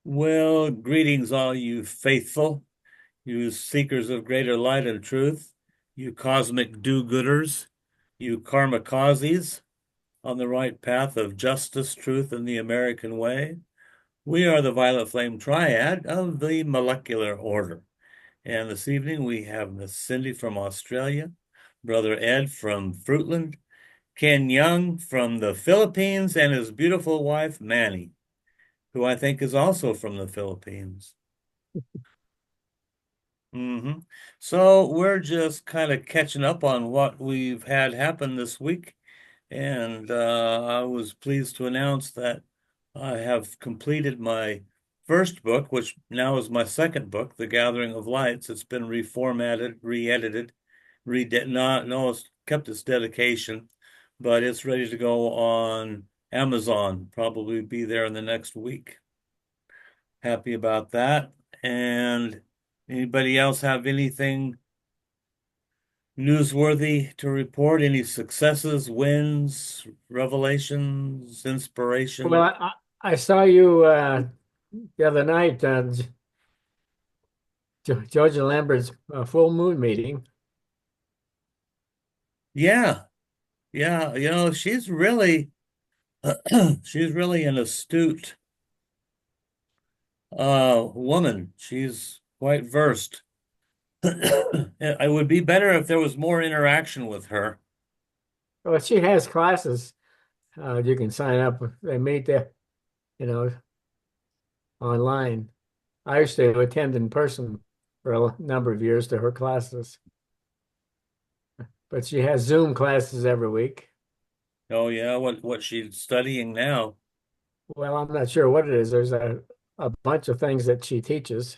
Well, greetings, all you faithful, you seekers of greater light and truth, you cosmic do-gooders, you karmakazis on the right path of justice, truth, and the American way. We are the Violet Flame Triad of the molecular order. And this evening we have Miss Cindy from Australia, Brother Ed from Fruitland, Ken Young from the Philippines, and his beautiful wife, Manny, who I think is also from the Philippines. hmm So we're just kind of catching up on what we've had happen this week. And I was pleased to announce that I have completed my first book, which now is my second book, The Gathering of Lights. It's been reformatted, re-edited, not no, it's kept its dedication, but it's ready to go on Amazon, probably be there in the next week. Happy about that. And anybody else have anything newsworthy to report? Any successes, wins, revelations, Well, inspiration? I saw you the other night George and Lambert's full moon meeting. Yeah, yeah. She's really an astute woman. She's quite versed. It would be better if there was more interaction with her. Well, she has classes. You can sign up. They meet there, you know, online. I used to attend in person for a number of years to her classes, but she has Zoom classes every week. Oh yeah, what she's studying now. Well, I'm not sure what it is. There's a bunch of things that she teaches,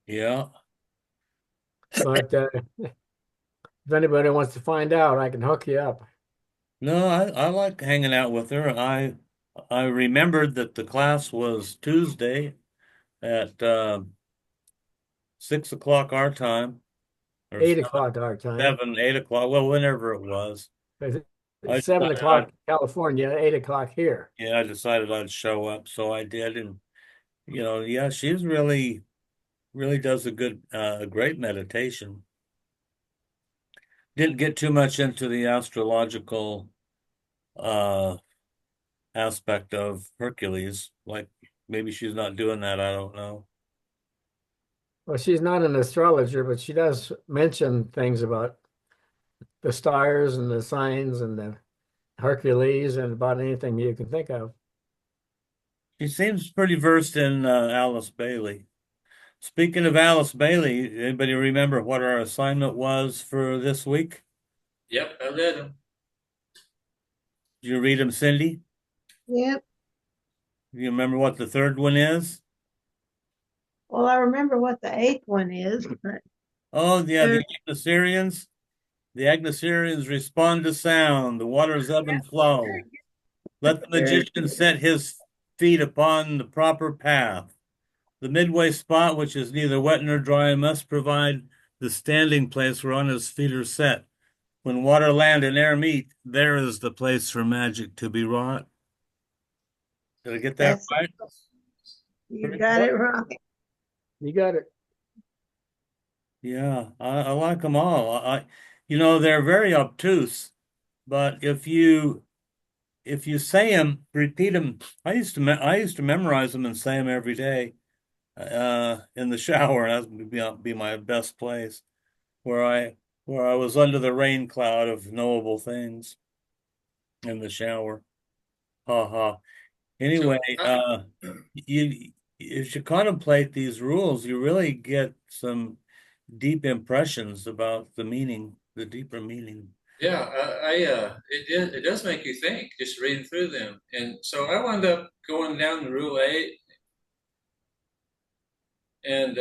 Yeah. but if anybody wants to find out, I can hook you up. No, I like hanging out with her. I remembered that the class was Tuesday at 6 o'clock our time, or 8 o'clock our time. 8 o'clock, well, whenever it was. I It's seven decided I'd, o'clock California, 8 o'clock here. yeah, I decided I'd show up, so I did, and yeah, she's really does a great meditation. Didn't get too much into the astrological uh aspect of Hercules, like maybe she's not doing that, I don't know. Well, she's not an astrologer, but she does mention things about the stars and the signs and the Hercules and about anything you can think of. She seems pretty versed in Alice Bailey. Speaking of Alice Bailey, anybody remember what our assignment was for this week? Yep, I read them. Did you read them, Cindy? Yep. Do you remember what the third one is? Well, I remember what the eighth one is, but Oh, yeah, the there, Agnosarians. The Agnosarians respond to sound. The waters ebb and flow. Let the there, magician set his feet upon the proper path. The midway spot, which is neither wet nor dry, must provide the standing place whereon his feet are set. When water, land, and air meet, there is the place for magic to be wrought. Did I get that that's right? you Pretty got close. it right. You got it. Yeah, I like them all. They're very obtuse, but if you say them, repeat them. I used to memorize them and say them every day in the shower. That would be my best place where I was under the rain cloud of knowable things in the shower. Ha ha. Anyway, So, you if you contemplate these rules, you really get some deep impressions about the meaning, the deeper meaning. yeah, it does make you think just reading through them, and so I wound up going down to Rule 8, and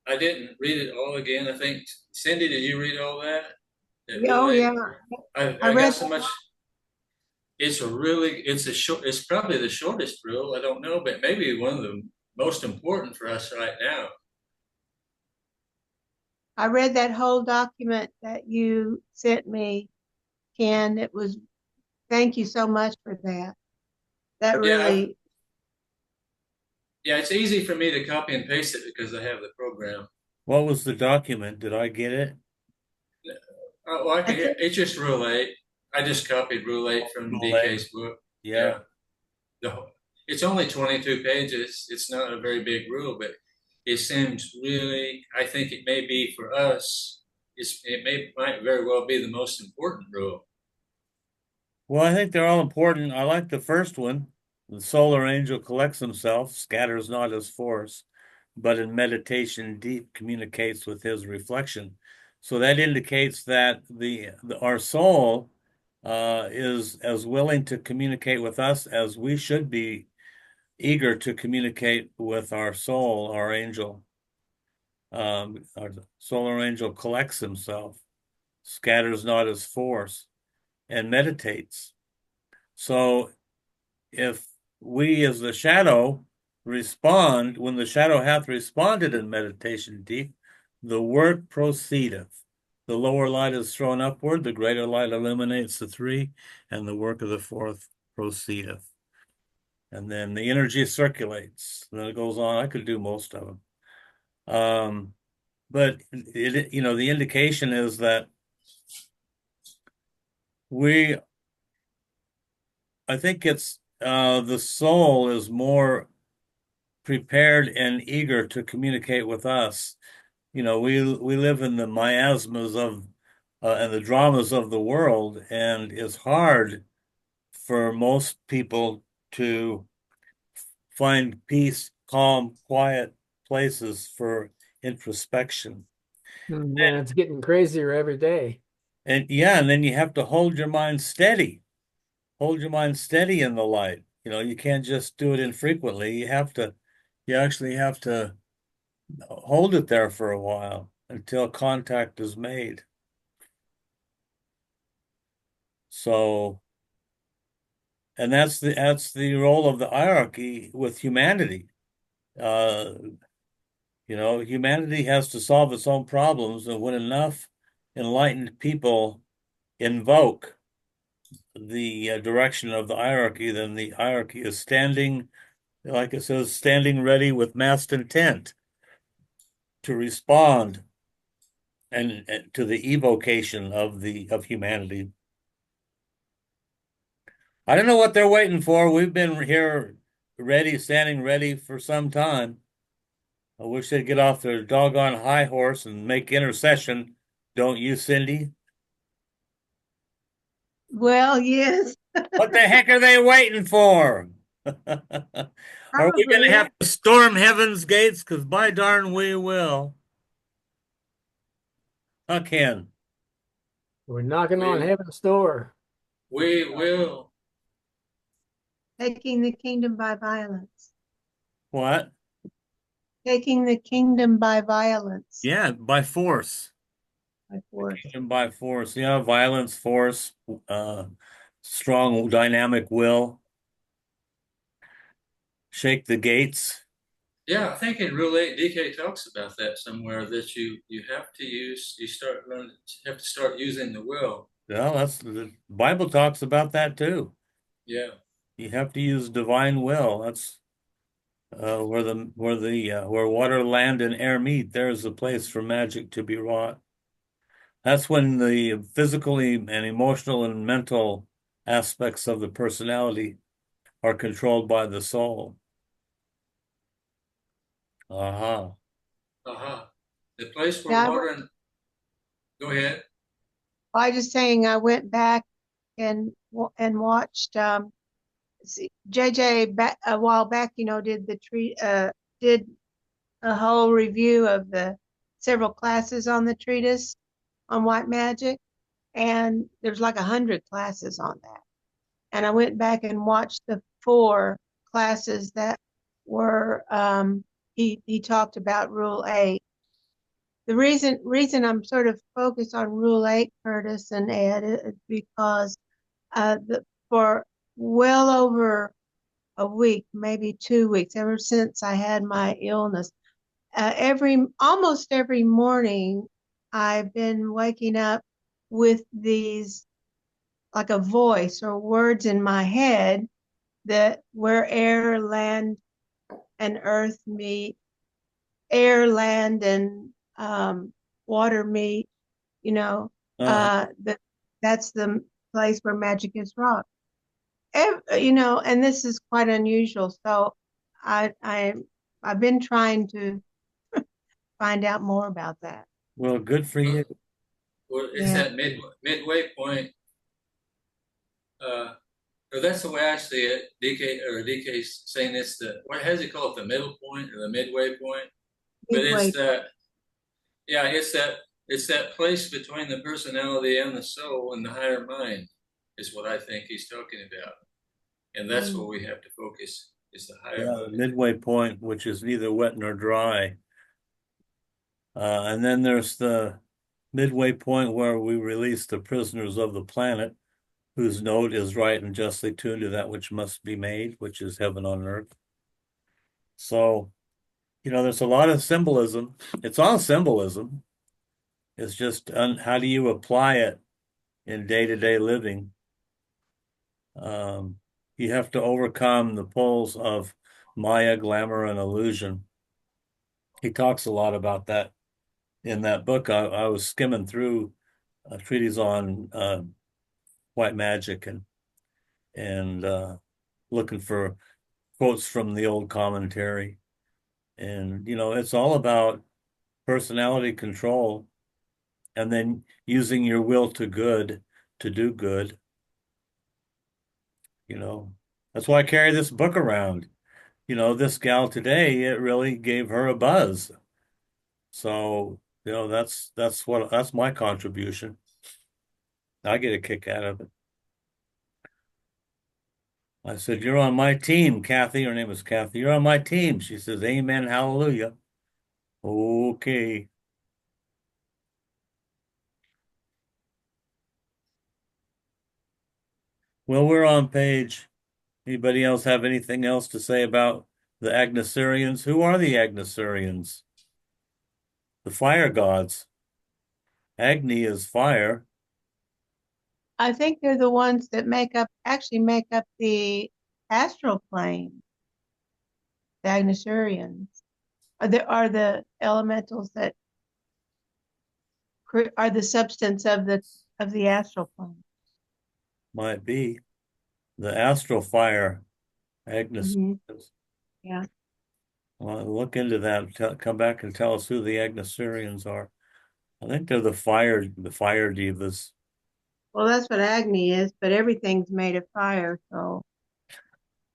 I didn't read it all again. I think Cindy, did you read all that? At Yeah, Rule oh 8, yeah, I I got read so that. much. It's probably the shortest rule. I don't know, but maybe one of the most important for us right now. I read that whole document that you sent me, Ken. It was Thank you so much for that. That Yeah, really, yeah, it's easy for me to copy and paste it because I have the program. What was the document? Did I get it? Oh, well, I I can. think, It's just Rule 8. I just copied Rule 8 from Rule 8. DK's book. Yeah. Yeah, the, it's only 22 pages. It's not a very big rule, but it seems really. I think it may be for us. Might very well be the most important rule. Well, I think they're all important. I like the first one. The solar angel collects himself, scatters not his force, but in meditation deep communicates with his reflection. So that indicates that our soul is as willing to communicate with us as we should be eager to communicate with our soul, our angel. Our solar angel collects himself, scatters not his force, and meditates. So if we as the shadow respond, when the shadow hath responded in meditation deep, the work proceedeth. The lower light is thrown upward, the greater light illuminates the three, and the work of the fourth proceedeth. And then the energy circulates. Then it goes on. I could do most of them. But the indication is that we, I think it's the soul is more prepared and eager to communicate with us. We live in the miasmas of and the dramas of the world, and it's hard for most people to find peace, calm, quiet places for introspection. Yeah, it's getting crazier every day. And yeah, and then you have to hold your mind steady. Hold your mind steady in the light. You can't just do it infrequently. You actually have to hold it there for a while until contact is made. So, and that's the role of the hierarchy with humanity. Uh, humanity has to solve its own problems, and when enough enlightened people invoke the direction of the hierarchy, then the hierarchy is standing, like it says, standing ready with massed intent to respond and to the evocation of humanity. I don't know what they're waiting for. We've been here ready, standing ready for some time. I wish they'd get off their doggone high horse and make intercession. Don't you, Cindy? well, yes, What the heck are they waiting for? Are we going to probably. have to storm heaven's gates? Because by darn we will. Ken. We're knocking on We heaven's door. we will. Taking the kingdom by violence. What? Taking the kingdom by violence, Yeah, by force. by force. And by force. Yeah, violence, force, uh, strong dynamic will. Shake the gates. Yeah, I think in Rule 8, DK talks about that somewhere that you have to use have to start using the will. Well, that's the Bible talks about that too. Yeah. You have to use divine will. That's where water, land, and air meet. There's a place for magic to be wrought. That's when the physically and emotional and mental aspects of the personality are controlled by the soul. Uh-huh. Uh-huh. The place where Yeah, water and go ahead. I was just saying I went back and watched JJ back a while back, did a whole review of the several classes on the treatise on white magic, and there's like 100 classes on that. And I went back and watched the 4 classes that were he talked about Rule 8. The reason I'm sort of focused on Rule 8, Curtis and Ed, is because for well over a week, maybe 2 weeks, ever since I had my illness, almost every morning, I've been waking up with these like a voice or words in my head that where air, land, and earth meet, air, land, and water meet, you know, Uh, that's the place where magic is wrought. And this is quite unusual. So I, I, I've been trying to find out more about that. well, good for you. Well, it's Yeah. that midway point. Or that's the way I see it. DK's saying it's the, what has he called it, the middle point or the midway point? But it's Midway. that, yeah, it's that place between the personality and the soul and the higher mind is what I think he's talking about. And that's where we have to focus is the higher Yeah, the mind. midway point, which is neither wet nor dry. And then there's the midway point where we release the prisoners of the planet, whose note is right and justly tuned to that which must be made, which is heaven on earth. So, there's a lot of symbolism. It's all symbolism. It's just how do you apply it in day-to-day living? Um, you have to overcome the poles of Maya, glamour, and illusion. He talks a lot about that in that book. I was skimming through a treatise on white magic and looking for quotes from the old commentary. And it's all about personality control and then using your will to do good. You know, that's why I carry this book around. This gal today, it really gave her a buzz. So, that's my contribution. I get a kick out of it. I said, "You're on my team, Kathy." Her name is Kathy. "You're on my team." She says, "Amen, hallelujah." Okay. Well, we're on page. Anybody else have anything else to say about the Agnosarians? Who are the Agnosarians? The fire gods. Agni is fire. I think they're the ones that actually make up the astral plane, the Agnosurians. Are the elementals that are the substance of the astral plane. Might be. The astral fire. Agnes. Hmm. Yeah. Well, look into that. Come back and tell us who the Agnosarians are. I think they're the fire divas. Well, that's what Agni is, but everything's made of fire, so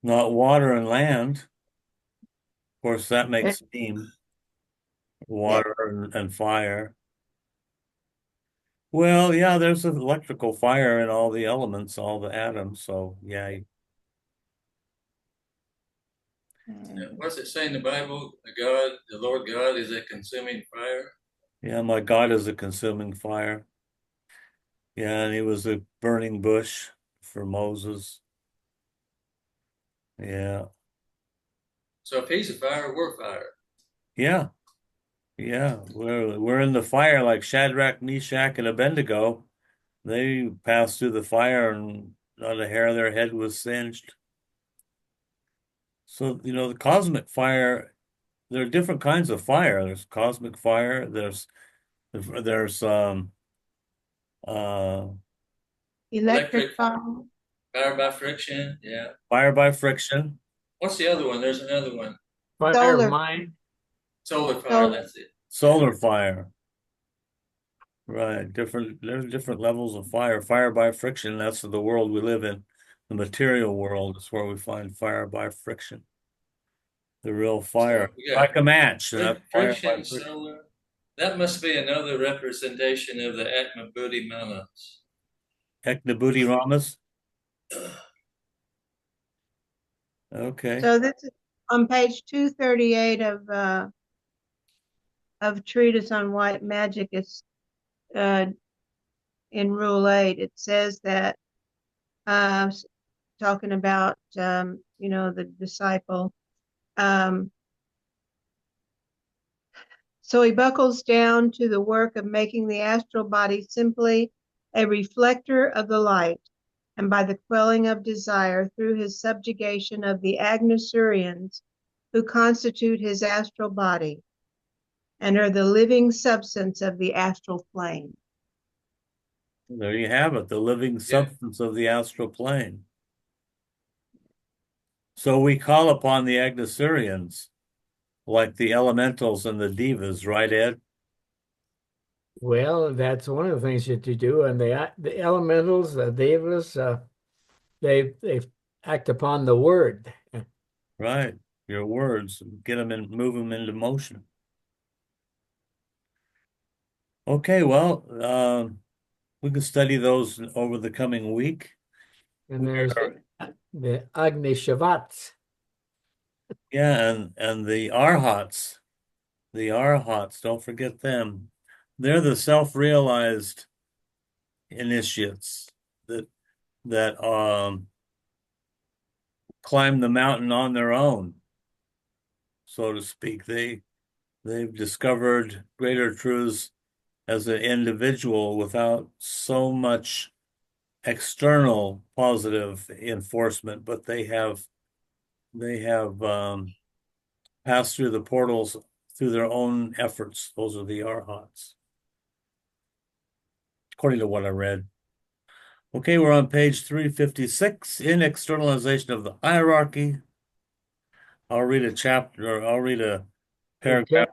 Not water and land. Of course, that it, makes steam, it water and fire. Well, yeah, there's an electrical fire in all the elements, all the atoms. So yeah, What's it say in the Bible? The Lord God is a consuming fire. yeah, my God is a consuming fire. Yeah, and he was a burning bush for Moses. Yeah, So if he's a fire, we're fire. yeah, yeah. We're in the fire like Shadrach, Meshach, and Abednego. They passed through the fire and not a hair of their head was singed. So, the cosmic fire, there are different kinds of fire. There's cosmic fire, there's uh electric Electric fire, fire by friction. Yeah. fire by friction, What's the other one? There's another one. Fire of solar, mine. Solar fire. solar. That's it. solar fire. Right. There's different levels of fire. Fire by friction, that's the world we live in. The material world is where we find fire by friction. The real fire. So we got Like a match, and that's fire by friction, friction. solar. That must be another representation of the Atma Buddhi Manas. Eknabuti Ramas. Okay. So this is on page 238 of Treatise on White Magic. It's uh, in Rule 8. It says that talking about the disciple. Um, so he buckles down to the work of making the astral body simply a reflector of the light, and by the quelling of desire through his subjugation of the Agnosurians, who constitute his astral body and are the living substance of the astral plane. There you have it, the living substance of the astral plane. So we call upon the Agnosurians, like the elementals and the divas, right, Ed? Well, that's one of the things that you do, and the elementals, the devas, they act upon the word. Right. Your words, get them and move them into motion. Okay, well, we can study those over the coming week. And there's the Agni Shavats. Yeah, and the Arhats, don't forget them. They're the self-realized initiates that climb the mountain on their own, so to speak. They've discovered greater truths as an individual without so much external positive enforcement, but they have passed through the portals through their own efforts. Those are the Arhats, according to what I read. Okay, we're on page 356 in externalization of the hierarchy. I'll read a chapter, or I'll read a paragraph.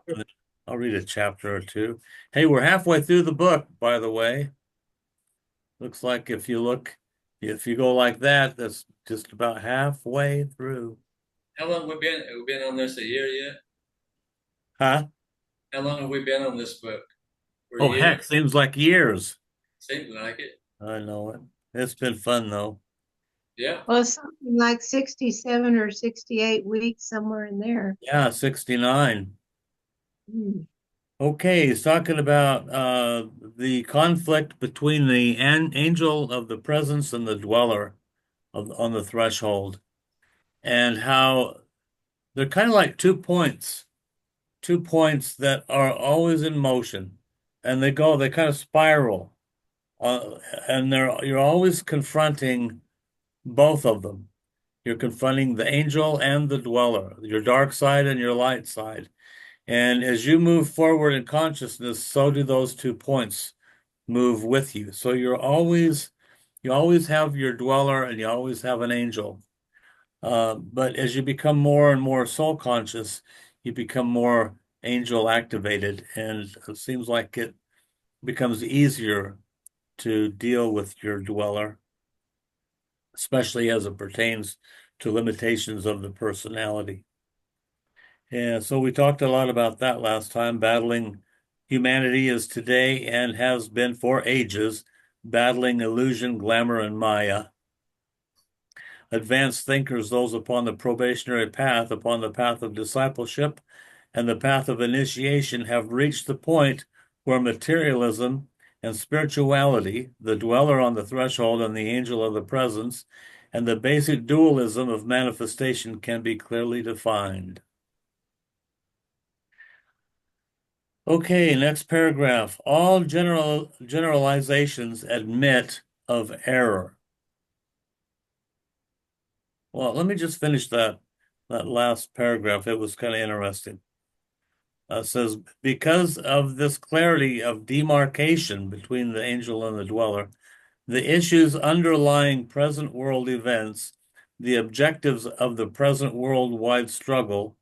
I'll read a chapter or two. Hey, we're halfway through the book, by the way. Looks like if you go like that, that's just about halfway through. How long have we been? Have we been on this a year yet? Huh? How long have we been on this book? For a Oh, year? heck, seems like years. Seems like it. I know it. It's been fun, though. Yeah. Well, something like 67 or 68 weeks, somewhere in there. Yeah, 69. Hmm. Okay, he's talking about the conflict between the angel of the presence and the dweller on the threshold, and how they're kind of like 2 points, 2 points that are always in motion, and they kind of spiral, and you're always confronting both of them. You're confronting the angel and the dweller, your dark side and your light side. And as you move forward in consciousness, so do those 2 points move with you. So you always have your dweller and you always have an angel. But as you become more and more soul conscious, you become more angel activated, and it seems like it becomes easier to deal with your dweller, especially as it pertains to limitations of the personality. And so we talked a lot about that last time. Battling humanity is today and has been for ages, battling illusion, glamour, and Maya. Advanced thinkers, those upon the probationary path, upon the path of discipleship and the path of initiation, have reached the point where materialism and spirituality, the dweller on the threshold and the angel of the presence, and the basic dualism of manifestation can be clearly defined. Okay, next paragraph. All generalizations admit of error. Well, let me just finish that last paragraph. It was kind of interesting. It says, because of this clarity of demarcation between the angel and the dweller, the issues underlying present world events, the objectives of the present worldwide struggle,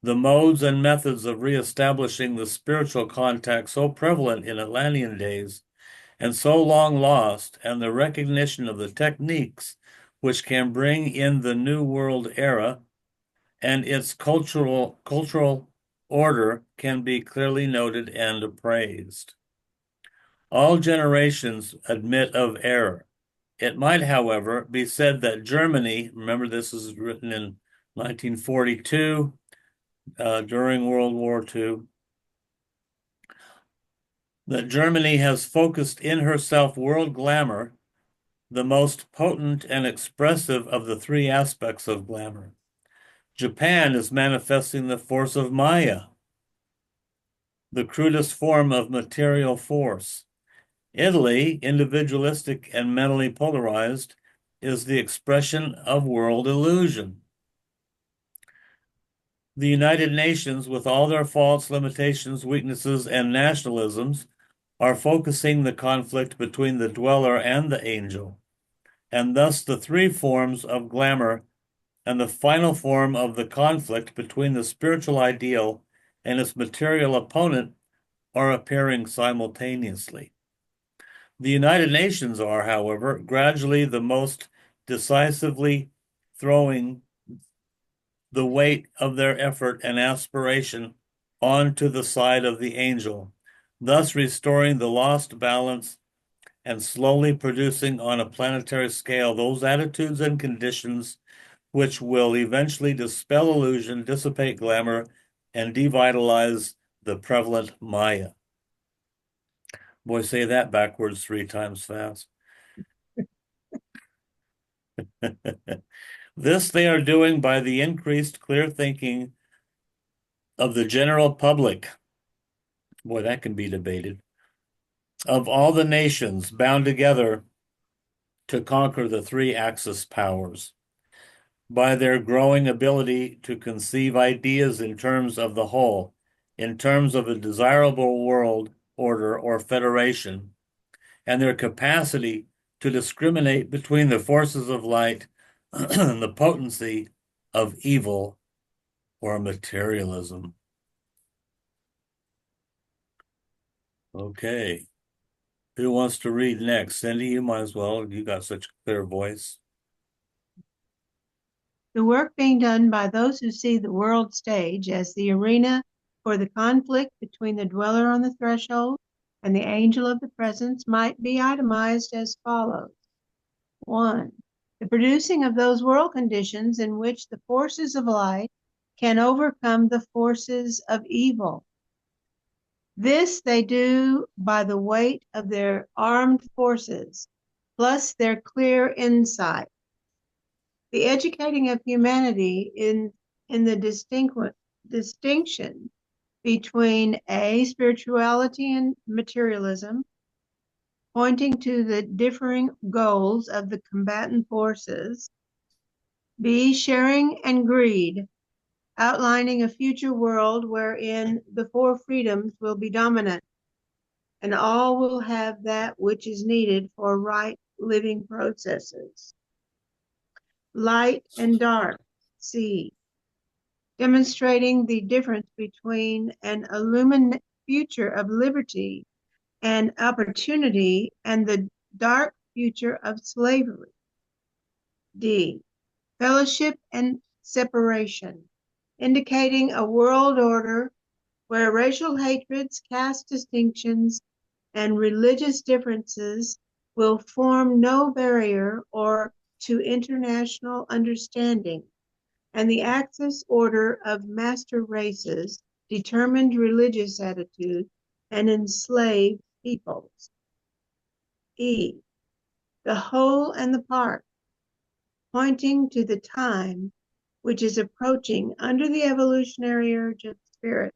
the modes and methods of reestablishing the spiritual contact so prevalent in Atlantean days and so long lost, and the recognition of the techniques which can bring in the New World era and its cultural order can be clearly noted and appraised. All generations admit of error. It might, however, be said that Germany, remember this is written in 1942, during World War II, that Germany has focused in herself world glamour, the most potent and expressive of the three aspects of glamour. Japan is manifesting the force of Maya, the crudest form of material force. Italy, individualistic and mentally polarized, is the expression of world illusion. The United Nations, with all their faults, limitations, weaknesses, and nationalisms, are focusing the conflict between the dweller and the angel, and thus the three forms of glamour and the final form of the conflict between the spiritual ideal and its material opponent are appearing simultaneously. The United Nations are, however, gradually the most decisively throwing the weight of their effort and aspiration onto the side of the angel, thus restoring the lost balance and slowly producing on a planetary scale those attitudes and conditions which will eventually dispel illusion, dissipate glamour, and devitalize the prevalent Maya. Boy, say that backwards 3 times fast. This they are doing by the increased clear thinking of the general public. Boy, that can be debated. Of all the nations bound together to conquer the three Axis powers, by their growing ability to conceive ideas in terms of the whole, in terms of a desirable world order or federation, and their capacity to discriminate between the forces of light and the potency of evil or materialism. Okay. Who wants to read next? Cindy, you might as well. You got such a clear voice. The work being done by those who see the world stage as the arena for the conflict between the dweller on the threshold and the angel of the presence might be itemized as follows. 1. The producing of those world conditions in which the forces of light can overcome the forces of evil. This they do by the weight of their armed forces, plus their clear insight. The educating of humanity in the distinction between A, spirituality and materialism, pointing to the differing goals of the combatant forces. B, sharing and greed, outlining a future world wherein the four freedoms will be dominant, and all will have that which is needed for right living processes. Light and dark, C, demonstrating the difference between an illumined future of liberty and opportunity and the dark future of slavery. D, fellowship and separation, indicating a world order where racial hatreds, caste distinctions, and religious differences will form no barrier or to international understanding, and the Axis order of master races determined religious attitude and enslaved peoples. E, the whole and the part, pointing to the time which is approaching under the evolutionary urge of spirit,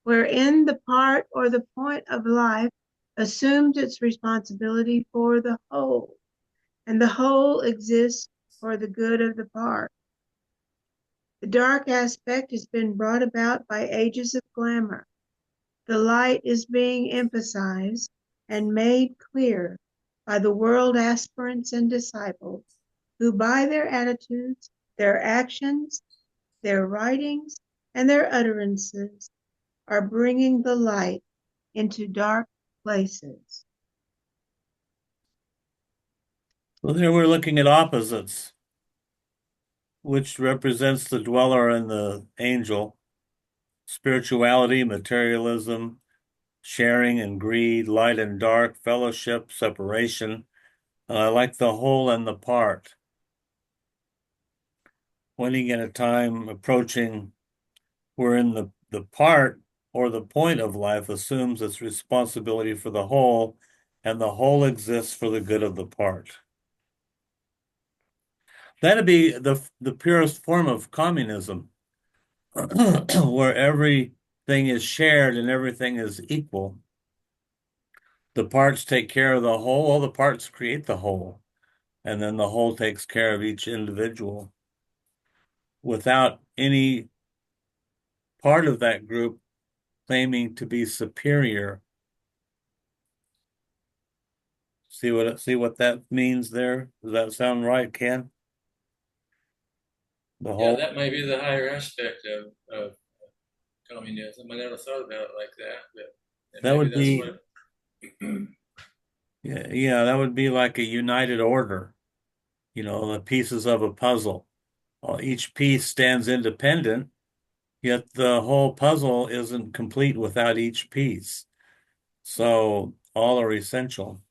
wherein the part or the point of life assumes its responsibility for the whole, and the whole exists for the good of the part. The dark aspect has been brought about by ages of glamour. The light is being emphasized and made clear by the world aspirants and disciples, who by their attitudes, their actions, their writings, and their utterances are bringing the light into dark places. Well, here we're looking at opposites, which represents the dweller and the angel, spirituality, materialism, sharing and greed, light and dark, fellowship, separation. I like the whole and the part. Pointing at a time approaching wherein the part or the point of life assumes its responsibility for the whole, and the whole exists for the good of the part. That'd be the purest form of communism, where everything is shared and everything is equal. The parts take care of the whole, all the parts create the whole. and then the whole takes care of each individual without any part of that group claiming to be superior. See what that means there? Does that sound right, Ken? The Yeah, whole that may be the higher aspect of communism. I never thought about it like that, but that maybe would that's be what. yeah, that would be like a united order, the pieces of a puzzle. Each piece stands independent, yet the whole puzzle isn't complete without each piece. So all are essential.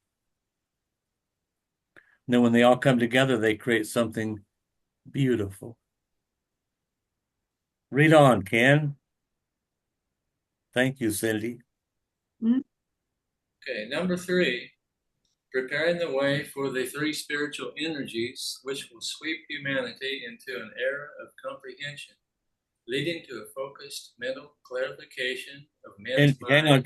And then when they all come together, they create something beautiful. Read on, Ken. Thank you, Cindy. Mm. Okay, number 3, preparing the way for the 3 spiritual energies which will sweep humanity into an era of comprehension, leading to a focused mental clarification of men's And hang on, mind.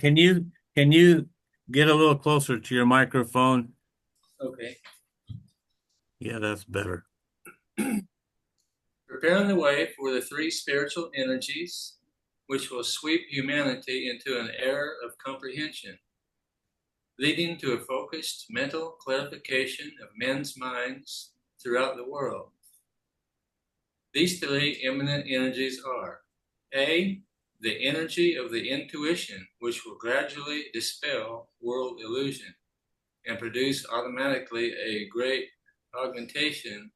can you get a little closer to your microphone? Okay. Yeah, that's better. Preparing the way for the 3 spiritual energies which will sweep humanity into an era of comprehension, leading to a focused mental clarification of men's minds throughout the world. These 3 eminent energies are: A, the energy of the intuition, which will gradually dispel world illusion and produce automatically a great augmentation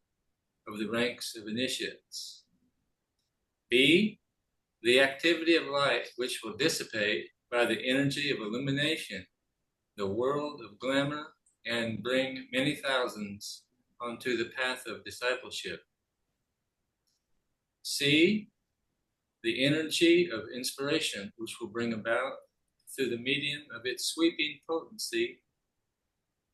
of the ranks of initiates. B, the activity of light, which will dissipate by the energy of illumination the world of glamour and bring many thousands onto the path of discipleship. C, the energy of inspiration, which will bring about, through the medium of its sweeping potency,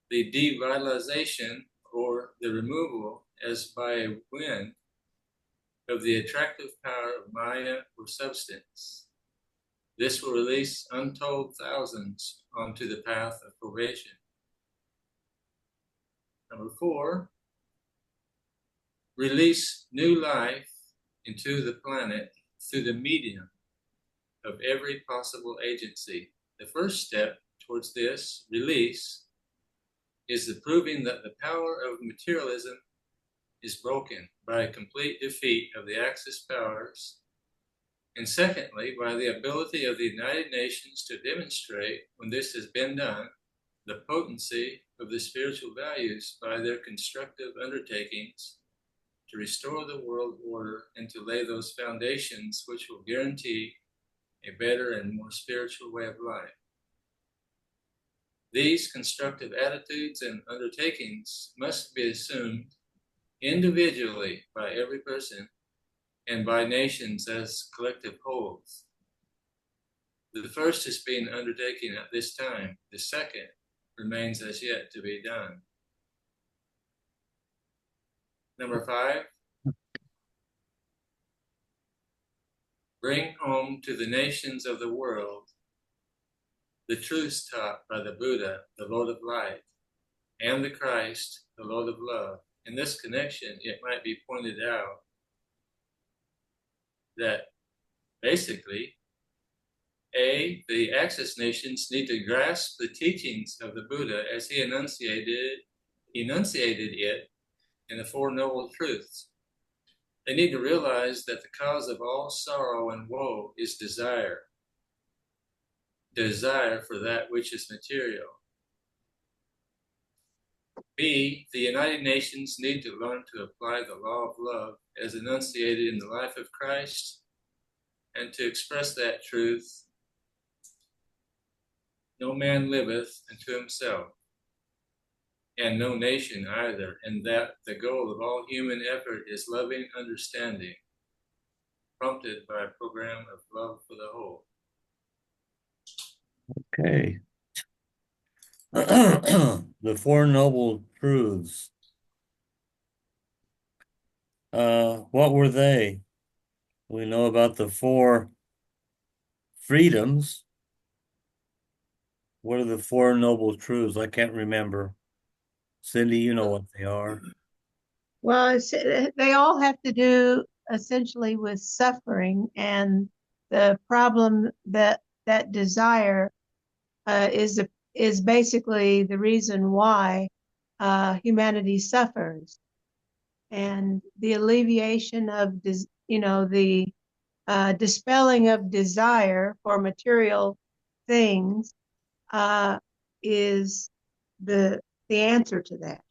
the devitalization or the removal, as by a wind, of the attractive power of Maya or substance. This will release untold thousands onto the path of probation. Number 4, release new life into the planet through the medium of every possible agency. The first step towards this release is the proving that the power of materialism is broken by a complete defeat of the Axis powers, and secondly, by the ability of the United Nations to demonstrate, when this has been done, the potency of the spiritual values by their constructive undertakings to restore the world order and to lay those foundations which will guarantee a better and more spiritual way of life. These constructive attitudes and undertakings must be assumed individually by every person and by nations as collective wholes. The first is being undertaken at this time. The second remains as yet to be done. Number 5, bring home to the nations of the world the truths taught by the Buddha, the Lord of Light, and the Christ, the Lord of Love. In this connection, it might be pointed out that basically, A, the Axis nations need to grasp the teachings of the Buddha as he enunciated it in the Four Noble Truths. They need to realize that the cause of all sorrow and woe is desire for that which is material. B, the United Nations need to learn to apply the law of love as enunciated in the life of Christ and to express that truth: no man liveth unto himself, and no nation either, and that the goal of all human effort is loving understanding, prompted by a program of love for the whole. Okay. The Four Noble Truths. What were they? We know about the four freedoms. What are the Four Noble Truths? I can't remember. Cindy, you know what they are. Well, they all have to do essentially with suffering and the problem that that desire is basically the reason why humanity suffers, and the alleviation of the dispelling of desire for material things is the answer to that.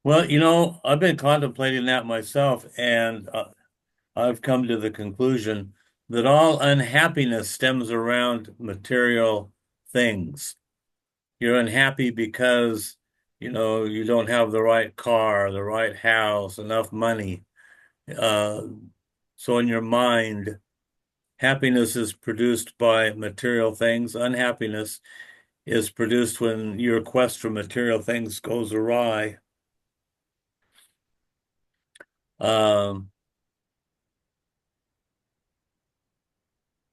Well, I've been contemplating that myself, and I've come to the conclusion that all unhappiness stems around material things. You're unhappy because, you don't have the right car, the right house, enough money. Uh, so in your mind, happiness is produced by material things. Unhappiness is produced when your quest for material things goes awry. Um,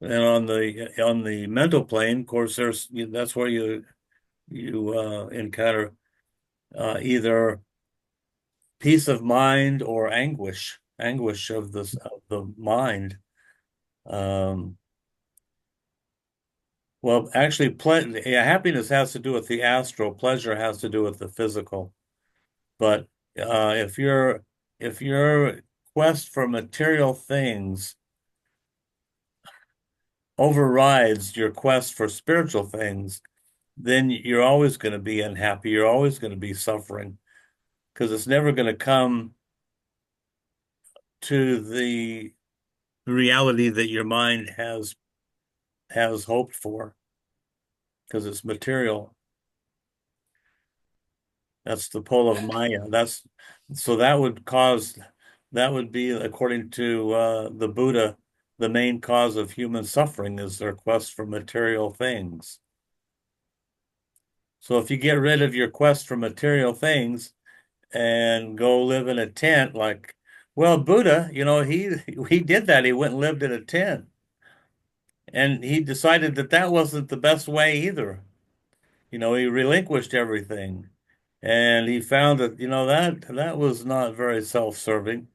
and on the mental plane, of course, that's where you encounter either peace of mind or anguish of the mind. Um, well, actually, yeah, happiness has to do with the astral. Pleasure has to do with the physical. But if your quest for material things overrides your quest for spiritual things, then you're always going to be unhappy. You're always going to be suffering because it's never going to come to the reality that your mind has hoped for because it's material. That's the pull of Maya. So that would be, according to the Buddha, the main cause of human suffering is their quest for material things. So if you get rid of your quest for material things and go live in a tent, well, Buddha, he did that. He went and lived in a tent, and he decided that that wasn't the best way either. He relinquished everything, and he found that, that was not very self-serving.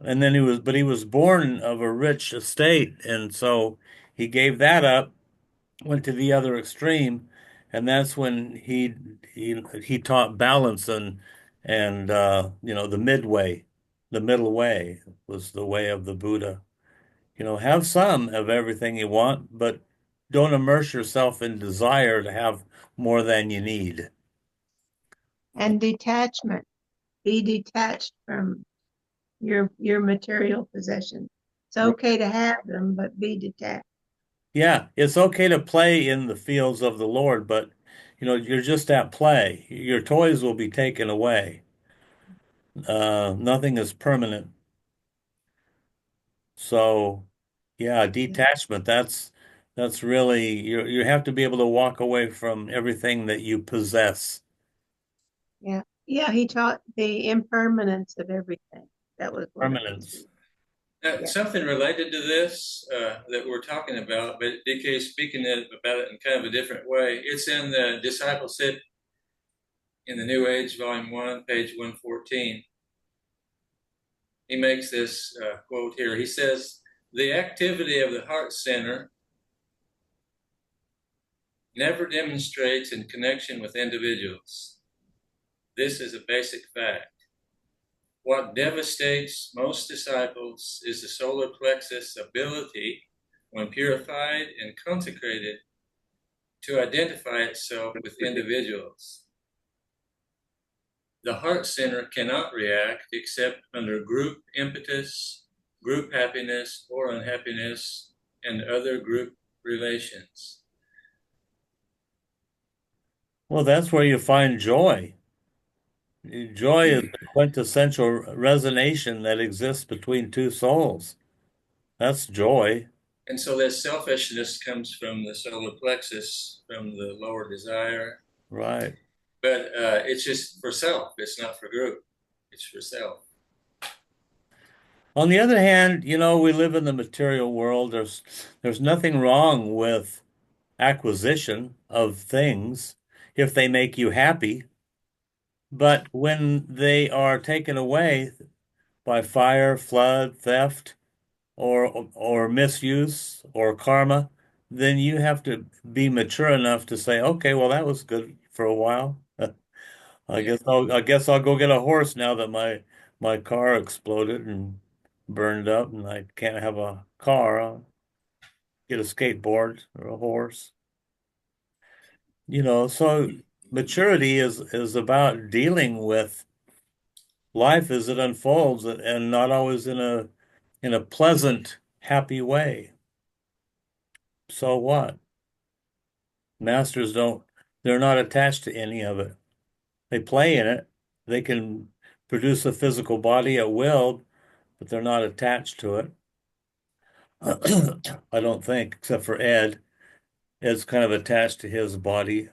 And then he was born of a rich estate, and so he gave that up, went to the other extreme, and that's when he taught balance and the middle way was the way of the Buddha. Have some of everything you want, but don't immerse yourself in desire to have more than you need. And detachment. Be detached from your material possessions. It's okay to have them, but be detached. Yeah, it's okay to play in the fields of the Lord, but you're just at play. Your toys will be taken away. Nothing is permanent. So, yeah, Yeah, detachment, that's really you have to be able to walk away from everything that you possess. yeah, yeah. He taught the impermanence of everything. That was one of his. Permanence. Yeah, Something related to this that we're talking about, but DK is speaking about it in kind of a different way. It's in the Discipleship in the New Age, Volume 1, page 114. He makes this quote here. He says, "The activity of the heart center never demonstrates in connection with individuals. This is a basic fact. What devastates most disciples is the solar plexus ability, when purified and consecrated, to identify itself with individuals. The heart center cannot react except under group impetus, group happiness or unhappiness, and other group relations." Well, that's where you find joy. Joy is the quintessential resonation that exists between two souls. That's joy, And so that selfishness comes from the solar plexus, from the lower desire. right? But it's just for self. It's not for group. It's for self. On the other hand, we live in the material world. There's nothing wrong with acquisition of things. if they make you happy. But when they are taken away by fire, flood, theft, or misuse or karma, then you have to be mature enough to say, okay, well, that was good for a while. Yeah. I guess I'll go get a horse now that my car exploded and burned up and I can't have a car. I'll get a skateboard or a horse. So maturity is about dealing with life as it unfolds and not always in a pleasant, happy way. So what? Masters they're not attached to any of it. They play in it. They can produce a physical body at will, but they're not attached to it. I don't think, except for Ed. Ed's kind of attached to his body.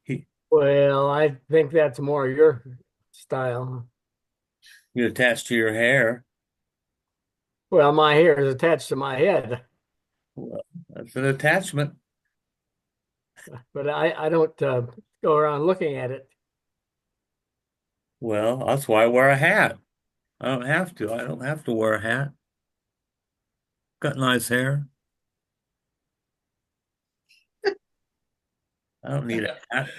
He Well, I think that's more your style. you attached to your hair. Well, my hair is attached to my head, Well, that's an attachment. but I don't go around looking at it. Well, that's why I wear a hat. I don't have to. I don't have to wear a hat. Got nice hair. I don't need a hat.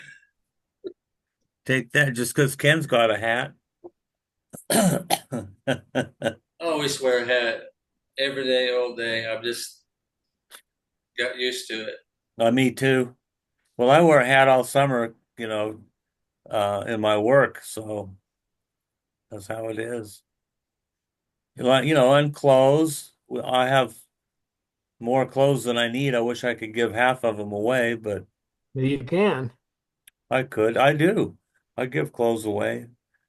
Take that just because Ken's got a hat. I always wear a hat every day, all day. I've just got used to it. Me too. Well, I wear a hat all summer, in my work, so that's how it is. And clothes. Well, I have more clothes than I need. I wish I could give half of them away, but You can. I could. I do. I give clothes away.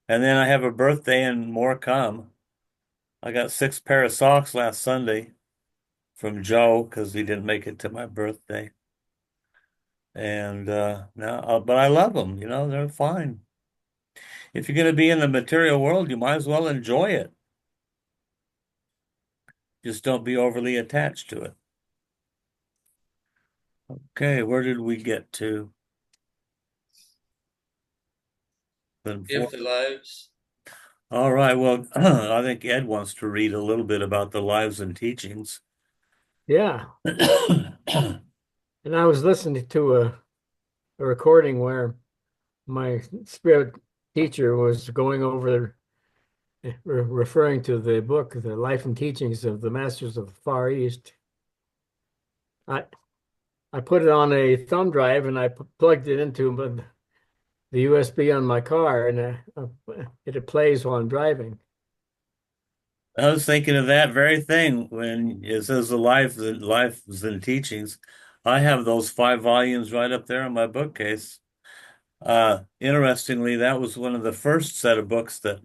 And then I have a birthday and more come. I got 6 pair of socks last Sunday from Joe because he didn't make it to my birthday. And now, but I love them. They're fine. If you're going to be in the material world, you might as well enjoy it. Just don't be overly attached to it. Okay, where did we get to? Then Give four. the lives. All right. Well, I think Ed wants to read a little bit about the lives and teachings. Yeah. And I was listening to a recording where my spirit teacher was going over, referring to the book, The Life and Teachings of the Masters of the Far East. I I put it on a thumb drive and I plugged it into the USB on my car, and it plays while I'm driving. I was thinking of that very thing when it says the lives and teachings. I have those 5 volumes right up there on my bookcase. Interestingly, that was one of the first set of books that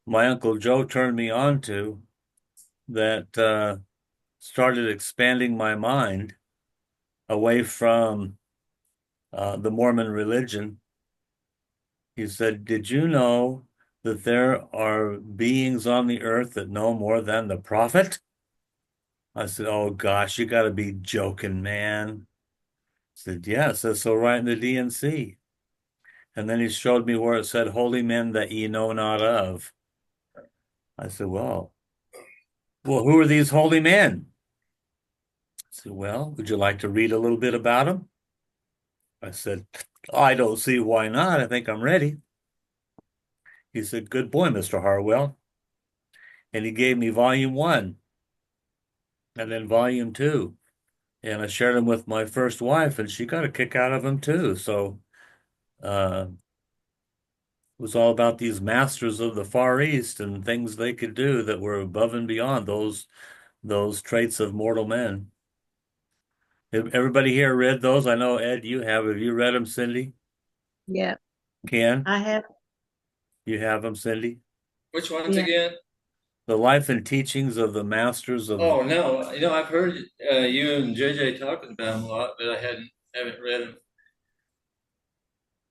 my Uncle Joe turned me on to that started expanding my mind away from the Mormon religion. He said, "Did you know that there are beings on the earth that know more than the prophet?" I said, "Oh gosh, you got to be joking, man." He said, "Yeah, it says so right in the DNC." And then he showed me where it said, "Holy men that ye know not of." I said, well, who are these holy men? I said, "Well, would you like to read a little bit about them?" I said, "I don't see why not. I think I'm ready." He said, "Good boy, Mr. Harwell." And he gave me volume 1 and then volume 2. And I shared them with my first wife, and she got a kick out of them too. So it was all about these masters of the Far East and things they could do that were above and beyond those traits of mortal men. Everybody here read those? I know, Ed, you have. Have you read them, Cindy? Yeah, Ken, I have. you have them, Cindy? Which ones Yeah. again? The life and teachings of the masters of the. Oh no, I've heard you and JJ talking about them a lot, but I haven't read them.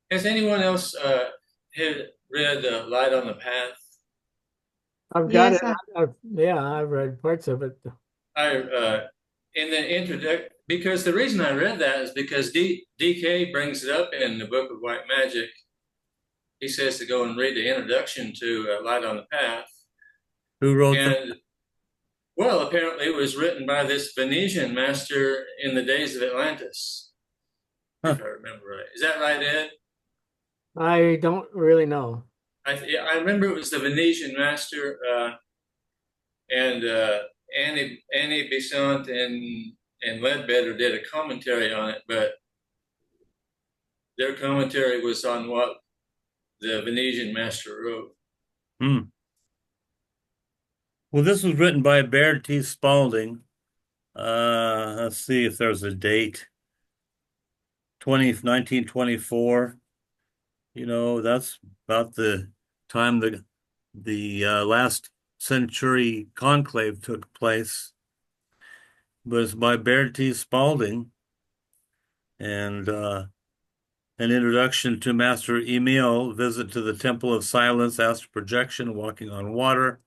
Has anyone else had read Light on the Path? I've got it. Yes, I Yeah, I've read parts of it. I in the because the reason I read that is because DK brings it up in the Book of White Magic. He says to go and read the introduction to Light on the Path. Who wrote that? And well, apparently it was written by this Venetian master in the days of Atlantis, Huh. if I remember right. Is that right, Ed? I don't really know. I remember it was the Venetian master and Annie Besant and Ledbetter did a commentary on it, but their commentary was on what the Venetian master wrote. Hmm. Well, this was written by Baird T. Spalding. Let's see if there's a date. 1924. That's about the time the last century conclave took place. But it's by Baird T. Spalding, and an introduction to Master Emil, visit to the Temple of Silence, astral projection, walking on water,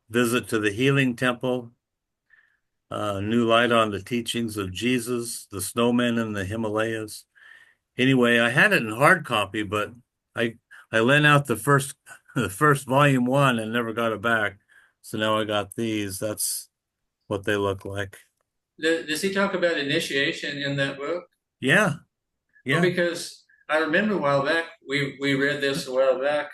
visit to the Healing Temple, new light on the teachings of Jesus, the snowmen in the Himalayas. Anyway, I had it in hard copy, but I I lent out the first volume one and never got it back. So now I got these. That's what they look like. Does he talk about initiation in that book? Yeah, Well, yeah, because I remember a while back, we read this a while back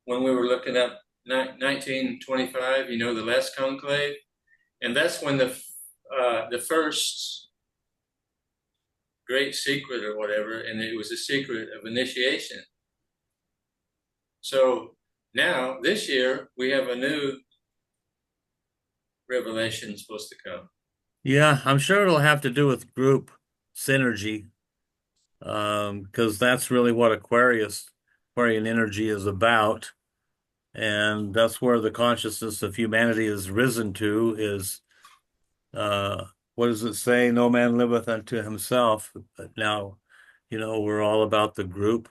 when we were looking up 1925, the last conclave. And that's when the first great secret or whatever, and it was a secret of initiation. So now, this year, we have a new revelation supposed to come. yeah. I'm sure it'll have to do with group synergy, because that's really what Aquarian energy is about. And that's where the consciousness of humanity is risen to is, uh, what does it say? No man liveth unto himself. But now, we're all about the group,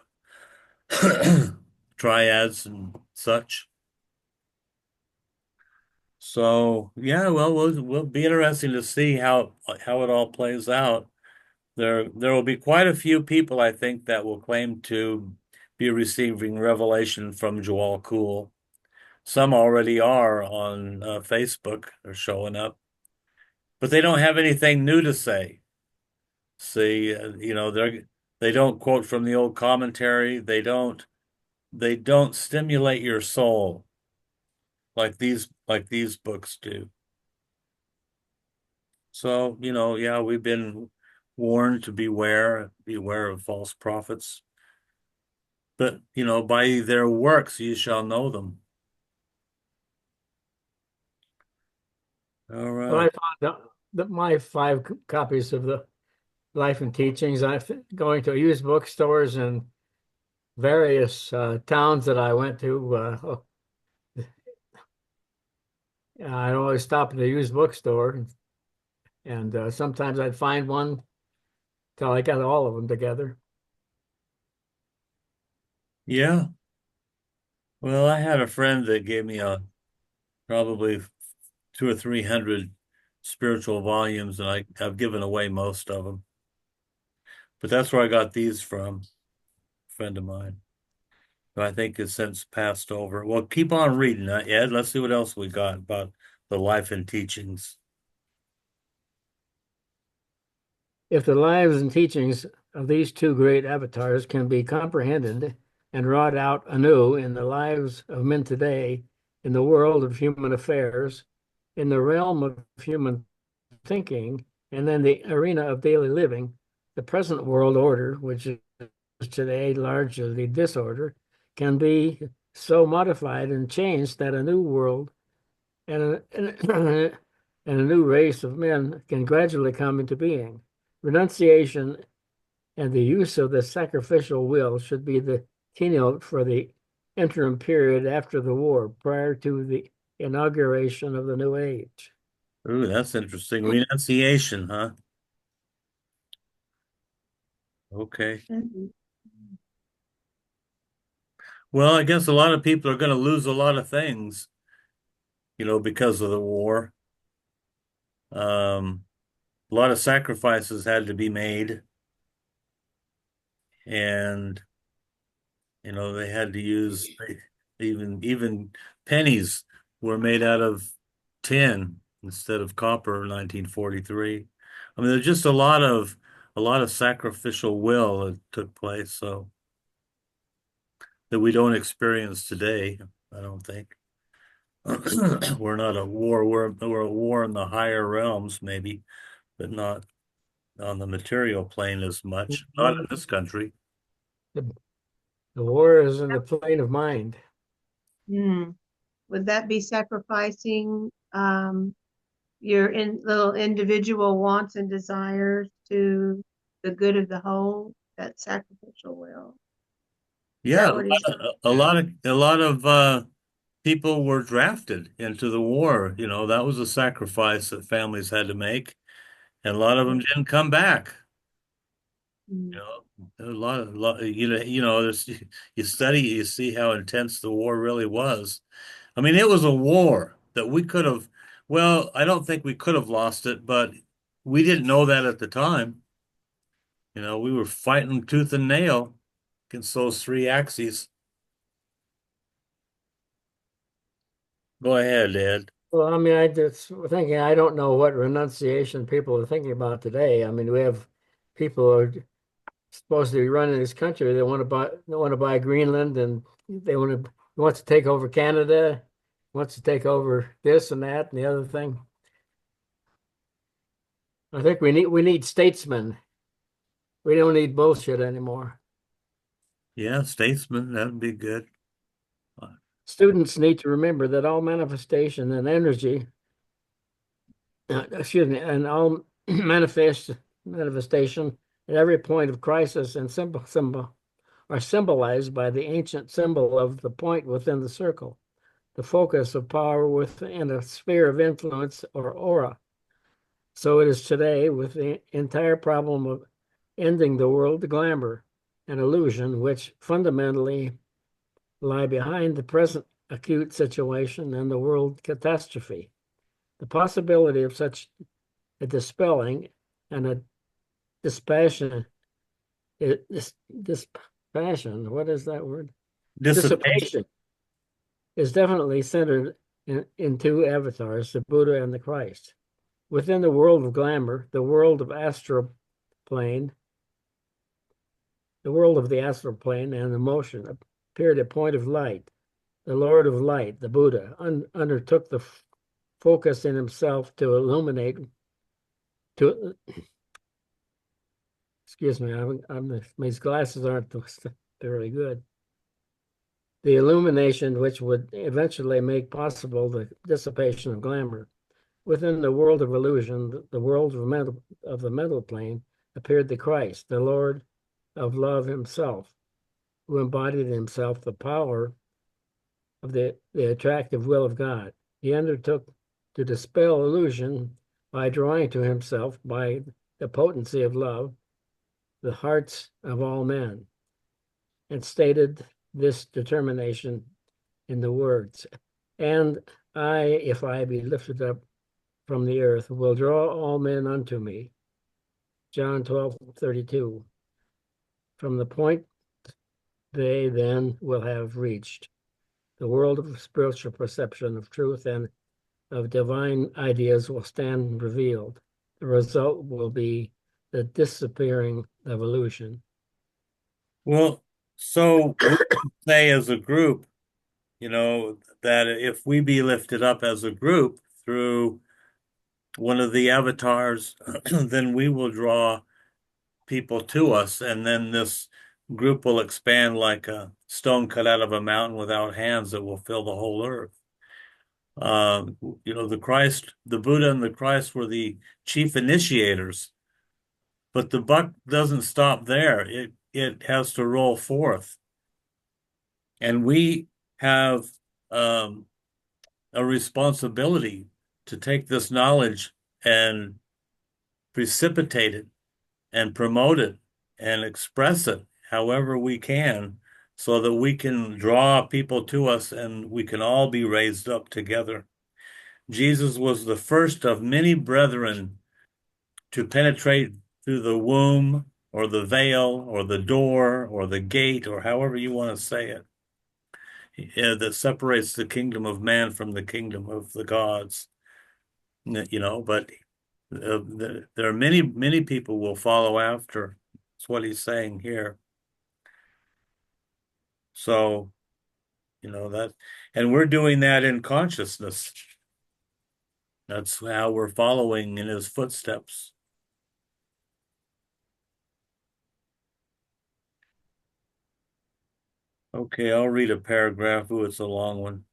triads and such. So yeah, well, we'll be interesting to see how it all plays out. There will be quite a few people, I think, that will claim to be receiving revelation from Joel Kuhl. Some already are on Facebook. They're showing up, but they don't have anything new to say. See, they don't quote from the old commentary. They don't stimulate your soul like these books do. So, yeah, we've been warned to beware of false prophets. But, by their works you shall know them. All Well, right. I found out that my five copies of the Life and Teachings, I'm going to used bookstores and various towns that I went to. I'd always stop at a used bookstore, and sometimes I'd find one till I got all of them together. Yeah. Well, I had a friend that gave me probably two or three hundred spiritual volumes, and I've given away most of them. But that's where I got these from, a friend of mine, who I think has since passed over. Well, keep on reading, Ed. Let's see what else we got about the life and teachings. If the lives and teachings of these two great avatars can be comprehended and wrought out anew in the lives of men today, in the world of human affairs, in the realm of human thinking, and then the arena of daily living, the present world order, which is today largely disorder, can be so modified and changed that a new world and a new race of men can gradually come into being. Renunciation and the use of the sacrificial will should be the keynote for the interim period after the war, prior to the inauguration of the new age. Ooh, that's interesting. Renunciation, huh? Okay. Mhm. Well, I guess a lot of people are going to lose a lot of things, because of the war. Um, a lot of sacrifices had to be made, and they had to use even pennies were made out of tin instead of copper in 1943. I mean, there's just a lot of sacrificial will that took place, so that we don't experience today, I don't think. We're not at war. We're at war in the higher realms, maybe, but not on the material plane as much. Not in this country. The, the war is in the plane of mind. Hmm. Would that be sacrificing your little individual wants and desires to the good of the whole? That sacrificial will. Is Yeah, that what he's? a lot of people were drafted into the war. That was a sacrifice that families had to make, and a lot of them didn't come back. You Mm. know, there's, you study, you see how intense the war really was. I mean, it was a war that we could have, well, I don't think we could have lost it, but we didn't know that at the time. We were fighting tooth and nail against those three axes. Go ahead, Ed. Well, I mean, I just thinking, I don't know what renunciation people are thinking about today. I mean, we have people who are supposed to be running this country. They want to buy Greenland, and wants to take over Canada, wants to take over this and that and the other thing. I think we need statesmen. We don't need bullshit anymore. Yeah, statesman, that'd be good. Students need to remember that all manifestation and energy, excuse me, and all manifestation at every point of crisis and symbol are symbolized by the ancient symbol of the point within the circle, the focus of power within a sphere of influence or aura. So it is today with the entire problem of ending the world glamour and illusion, which fundamentally lie behind the present acute situation and the world catastrophe. The possibility of such a dispelling and a dispassion, dispassion, what is that word? Dissipation. Dissipation is definitely centered in two avatars, the Buddha and the Christ. Within the world of glamour, the world of astral plane, the world of the astral plane and emotion appeared a point of light. The Lord of Light, the Buddha, undertook the focus in himself to illuminate, to, excuse me, my glasses aren't very good. The illumination which would eventually make possible the dissipation of glamour. Within the world of illusion, the world of the mental plane, appeared the Christ, the Lord of love himself, who embodied in himself the power of the attractive will of God. He undertook to dispel illusion by drawing to himself, by the potency of love, the hearts of all men, and stated this determination in the words, "And I, if I be lifted up from the earth, will draw all men unto me." John 12:32. From the point they then will have reached the world of spiritual perception of truth and of divine ideas will stand revealed. The result will be the disappearing of illusion. Well, so we say as a group, that if we be lifted up as a group through one of the avatars, then we will draw people to us, and then this group will expand like a stone cut out of a mountain without hands that will fill the whole earth. The Buddha and the Christ were the chief initiators, but the buck doesn't stop there. It has to roll forth, and we have um, a responsibility to take this knowledge and precipitate it and promote it and express it however we can so that we can draw people to us and we can all be raised up together. Jesus was the first of many brethren to penetrate through the womb or the veil or the door or the gate or however you want to say it, that separates the kingdom of man from the kingdom of the gods. But there are many people will follow after. That's what he's saying here. So, that, and we're doing that in consciousness. That's how we're following in his footsteps. Okay, I'll read a paragraph. Ooh, it's a long one.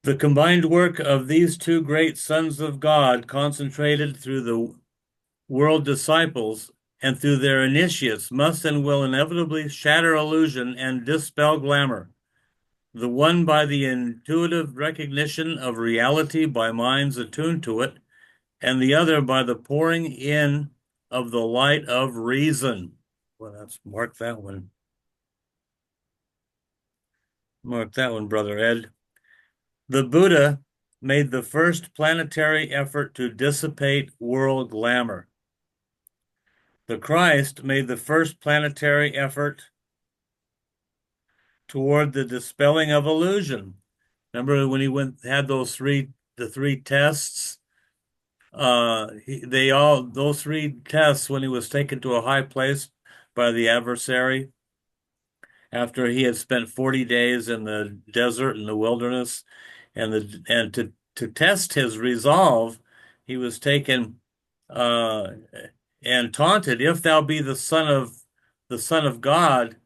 The combined work of these two great sons of God, concentrated through the world disciples and through their initiates, must and will inevitably shatter illusion and dispel glamour. The one by the intuitive recognition of reality by minds attuned to it, and the other by the pouring in of the light of reason. Well, let's mark that one. Mark that one, Brother Ed. The Buddha made the first planetary effort to dissipate world glamour. The Christ made the first planetary effort toward the dispelling of illusion. Remember when he had the three tests? Those three tests, when he was taken to a high place by the adversary, after he had spent 40 days in the desert in the wilderness, and to test his resolve, he was taken and taunted, if thou be the son of God,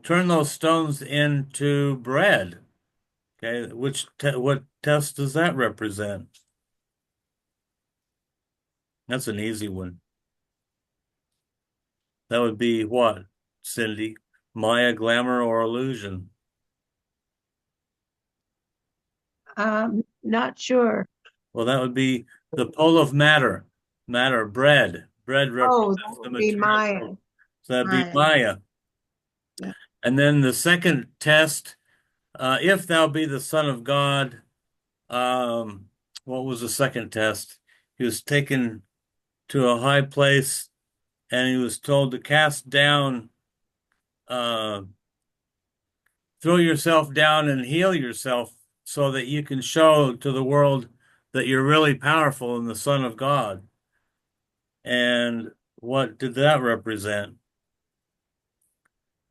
turn those stones into bread. Okay, what test does that represent? That's an easy one. That would be what, Cindy? Maya, glamour, or illusion? Not sure. Well, that would be the pole of matter. Matter, bread. Bread Oh, represents that the would be material Maya. world. So that'd be Maya. Maya. Yeah. And then the second test, if thou be the Son of God, what was the second test? He was taken to a high place and he was told to cast down, uh, throw yourself down and heal yourself so that you can show to the world that you're really powerful and the Son of God. And what did that represent?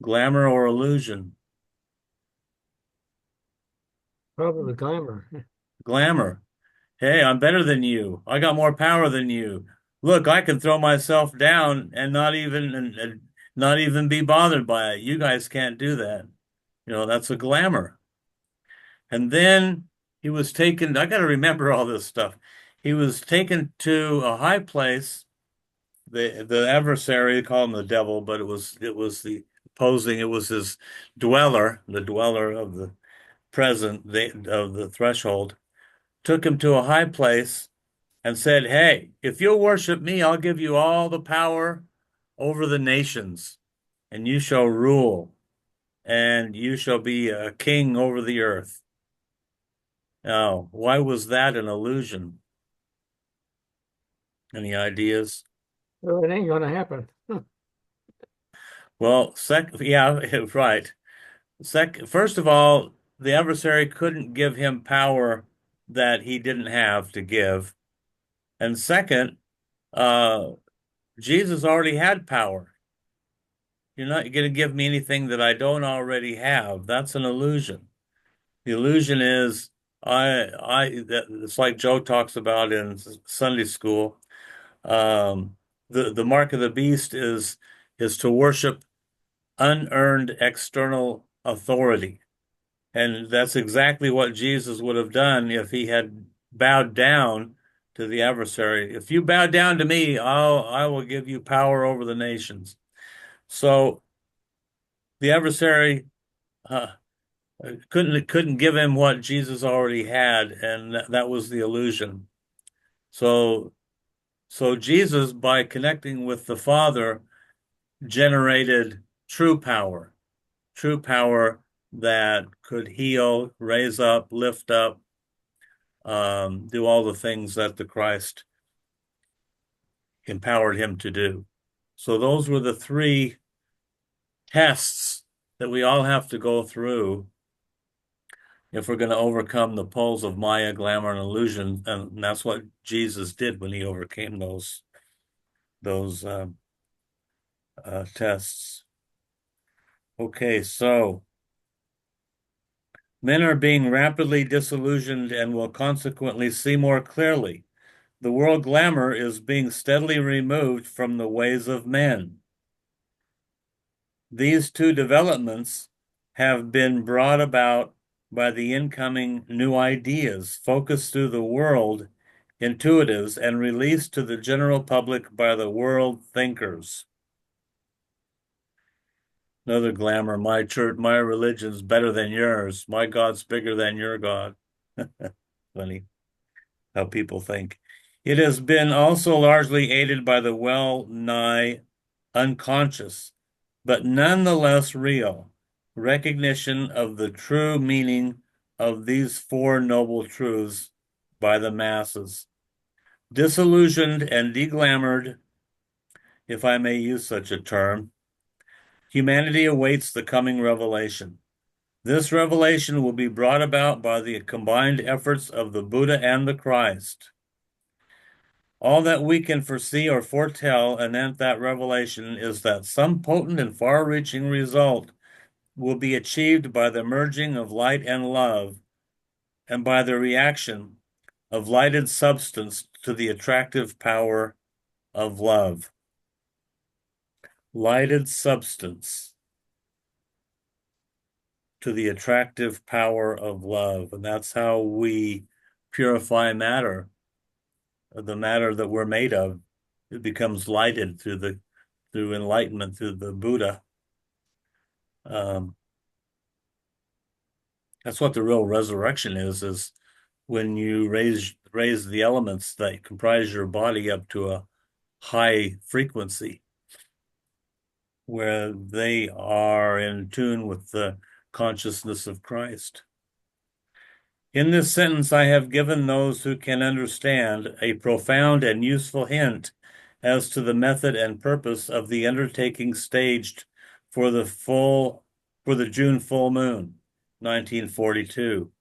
Glamour or illusion? Probably glamour. Glamour. Hey, I'm better than you. I got more power than you. Look, I can throw myself down and not even be bothered by it. You guys can't do that. That's a glamour. And then he was taken, I got to remember all this stuff. He was taken to a high place. The adversary, call him the devil, but it was the opposing, it was his dweller, the dweller of the of the threshold, took him to a high place and said, hey, if you'll worship me, I'll give you all the power over the nations, and you shall rule, and you shall be a king over the earth. Now, why was that an illusion? Any ideas? Well, it ain't gonna happen. Well, yeah, right. First of all, the adversary couldn't give him power that he didn't have to give. And second, uh, Jesus already had power. You're not going to give me anything that I don't already have. That's an illusion. The illusion is it's like Joe talks about in Sunday school. The mark of the beast is to worship unearned external authority. And that's exactly what Jesus would have done if he had bowed down to the adversary. If you bow down to me, I will give you power over the nations. So the adversary uh, couldn't give him what Jesus already had, and that was the illusion. So Jesus, by connecting with the Father, generated true power that could heal, raise up, lift up, do all the things that the Christ empowered him to do. So those were the three tests that we all have to go through if we're going to overcome the poles of Maya, glamour, and illusion. And that's what Jesus did when he overcame those tests. Okay, so men are being rapidly disillusioned and will consequently see more clearly. The world glamour is being steadily removed from the ways of men. These two developments have been brought about by the incoming new ideas focused through the world intuitives and released to the general public by the world thinkers. Another glamour, my church, my religion's better than yours. My God's bigger than your God. Funny how people think. It has been also largely aided by the well-nigh unconscious, but nonetheless real recognition of the true meaning of these four noble truths by the masses. Disillusioned and deglamored, if I may use such a term, humanity awaits the coming revelation. This revelation will be brought about by the combined efforts of the Buddha and the Christ. All that we can foresee or foretell anent that revelation is that some potent and far-reaching result will be achieved by the merging of light and love and by the reaction of lighted substance to the attractive power of love. Lighted substance to the attractive power of love. And that's how we purify matter, the matter that we're made of. It becomes lighted through enlightenment, through the Buddha. That's what the real resurrection is when you raise the elements that comprise your body up to a high frequency where they are in tune with the consciousness of Christ. In this sentence, I have given those who can understand a profound and useful hint as to the method and purpose of the undertaking staged for the June full moon, 1942.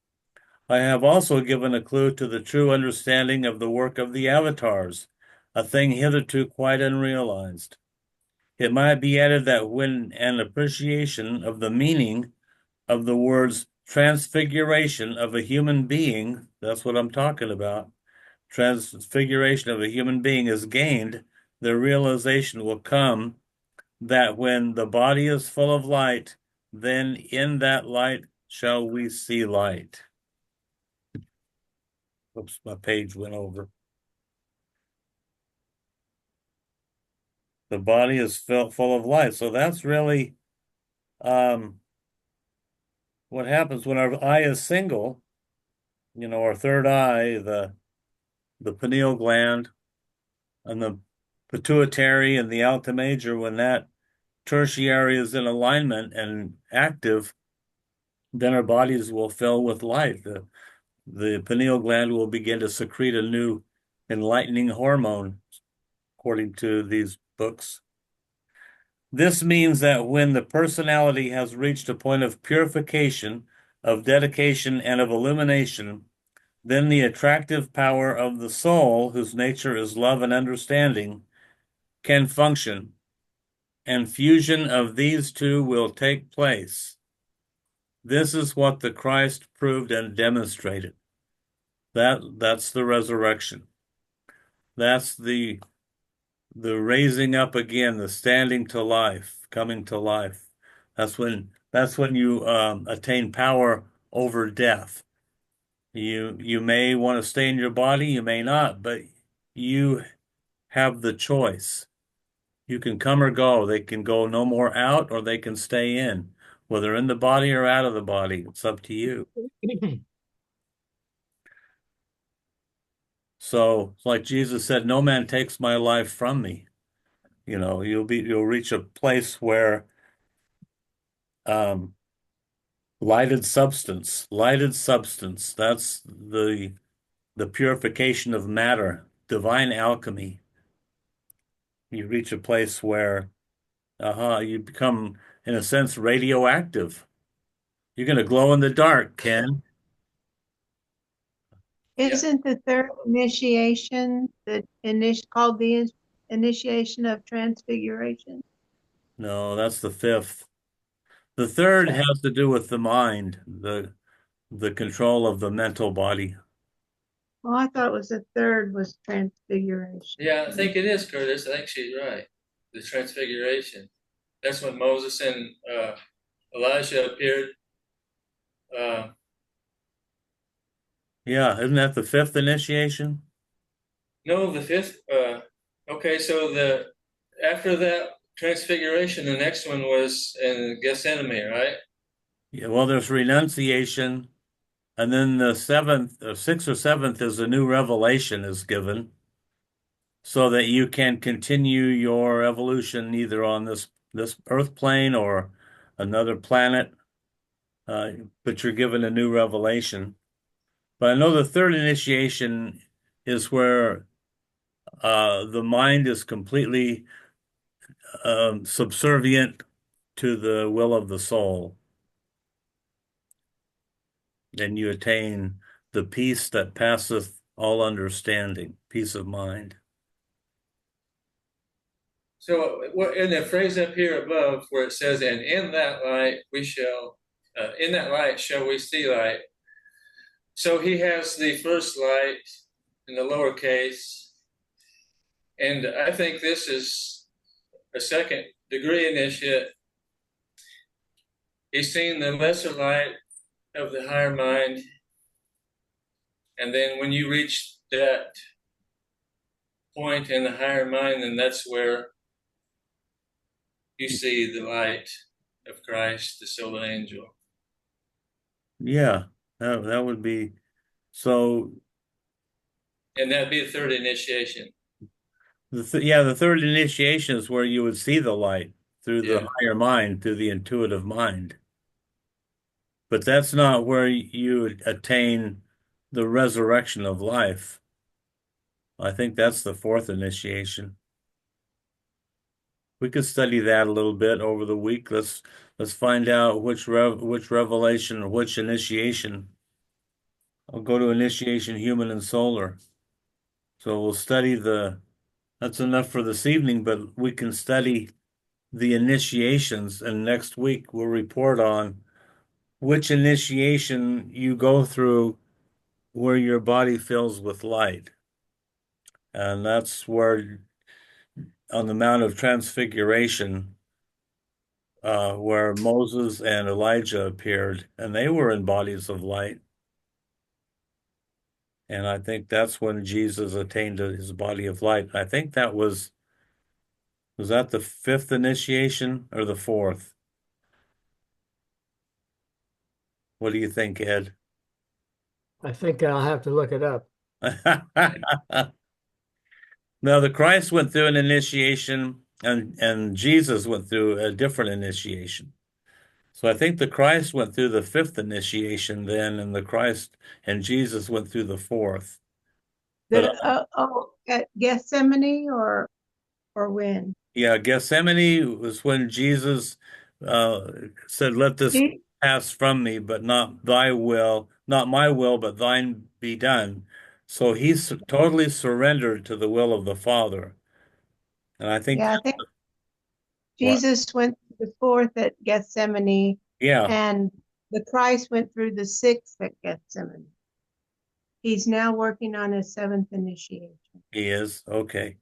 I have also given a clue to the true understanding of the work of the avatars, a thing hitherto quite unrealized. It might be added that when an appreciation of the meaning of the words transfiguration of a human being, that's what I'm talking about, transfiguration of a human being is gained, the realization will come that when the body is full of light, then in that light shall we see light. Oops, my page went over. The body is full of light. So that's really what happens when our eye is single, our third eye, the pineal gland and the pituitary and the alta major, when that tertiary is in alignment and active, then our bodies will fill with light. The pineal gland will begin to secrete a new enlightening hormone, according to these books. This means that when the personality has reached a point of purification, of dedication, and of illumination, then the attractive power of the soul, whose nature is love and understanding, can function, and fusion of these two will take place. This is what the Christ proved and demonstrated. That's the resurrection. That's the raising up again, the standing to life, coming to life. That's when you attain power over death. You may want to stay in your body, you may not, but you have the choice. You can come or go. They can go no more out, or they can stay in, whether in the body or out of the body. It's up to you. So, like Jesus said, no man takes my life from me. You'll reach a place where um, lighted substance, that's the purification of matter, divine alchemy. You reach a place where you become, in a sense, radioactive. You're going to glow in the dark, Ken. Yeah. Isn't the third initiation called the initiation of transfiguration? No, that's the fifth. The third has to do with the mind, the control of the mental body. Well, I thought it was the third was transfiguration. Yeah, I think it is, Curtis. I think she's right. The transfiguration. That's when Moses and Elijah appeared. Uh, Yeah, isn't that the fifth initiation? no, the fifth. Okay, so the after that transfiguration, the next one was in Gethsemane, right? Yeah, well, there's renunciation, and then the seventh, or sixth or seventh is a new revelation is given so that you can continue your evolution either on this earth plane or another planet, uh, but you're given a new revelation. But I know the third initiation is where the mind is completely subservient to the will of the soul, and you attain the peace that passeth all understanding, peace of mind. So, in the phrase up here above, where it says, "And in that light we shall, in that light shall we see light." So he has the first light in the lowercase, and I think this is a second degree initiate. He's seen the lesser light of the higher mind, and then when you reach that point in the higher mind, then that's where you see the light of Christ, the soul angel. Yeah, that would be so. And that'd be the third initiation. The third initiation is where you would see the light through the Yeah. higher mind, through the intuitive mind. But that's not where you attain the resurrection of life. I think that's the fourth initiation. We could study that a little bit over the week. Let's find out which revelation or which initiation. I'll go to initiation human and solar. So we'll study that's enough for this evening, but we can study the initiations, and next week we'll report on which initiation you go through where your body fills with light. And that's where on the Mount of Transfiguration, where Moses and Elijah appeared, and they were in bodies of light. And I think that's when Jesus attained his body of light. I think was that the fifth initiation or the fourth? What do you think, Ed? I think I'll have to look it up. Now, the Christ went through an initiation and Jesus went through a different initiation. So I think the Christ went through the fifth initiation then, and the Christ and Jesus went through the fourth. But At Gethsemane or when? yeah, Gethsemane was when Jesus uh, said, "Let this He, pass from me, but not thy will, not my will, but thine be done." So he's totally surrendered to the will of the Father. And I think yeah, I that think what, Jesus went through the fourth at Gethsemane, yeah, and the Christ went through the sixth at Gethsemane. He's now working on his seventh initiation. he is. Okay.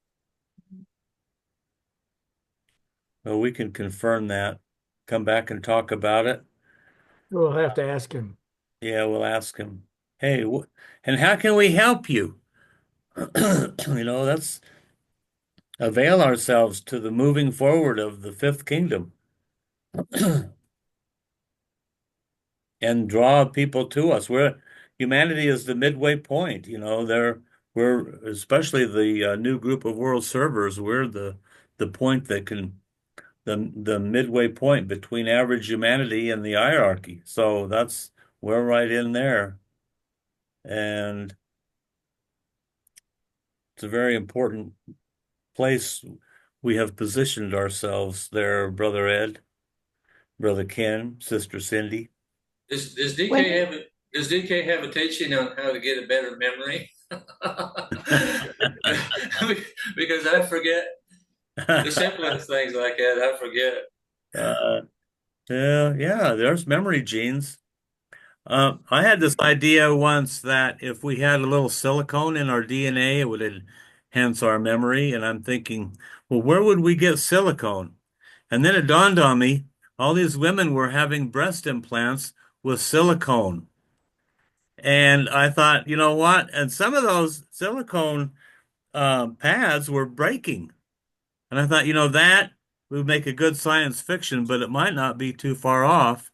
Well, we can confirm that. Come back and talk about it. We'll have to ask him. Yeah, we'll ask him. Hey, and how can we help you? That's avail ourselves to the moving forward of the fifth kingdom and draw people to us. Humanity is the midway point. We're especially the new group of world servers. We're the point that can the midway point between average humanity and the hierarchy. So we're right in there, and it's a very important place we have positioned ourselves there, Brother Ed, Brother Ken, Sister Cindy. Does When DK have a does DK have a teaching on how to get a better memory? Because I forget the simplest things like that. I forget. Uh, yeah, there's memory genes. I had this idea once that if we had a little silicone in our DNA, it would enhance our memory. And I'm thinking, well, where would we get silicone? And then it dawned on me, all these women were having breast implants with silicone. And I thought, you know what? And some of those silicone pads were breaking. And I thought, that would make a good science fiction, but it might not be too far off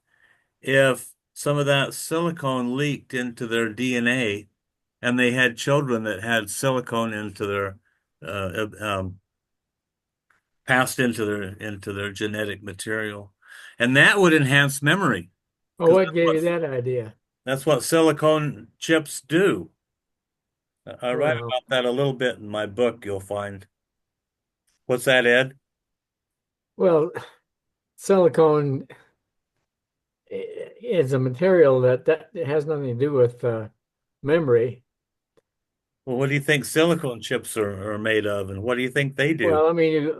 if some of that silicone leaked into their DNA and they had children that had silicone into their passed into their genetic material. And that would enhance memory Well, because what gave you that idea? that's what silicone chips do. I write Well, about that a little bit in my book, you'll find. What's that, Ed? well, silicone is a material that has nothing to do with memory. Well, what do you think silicone chips are made of, and what do you think they do? Well, I mean,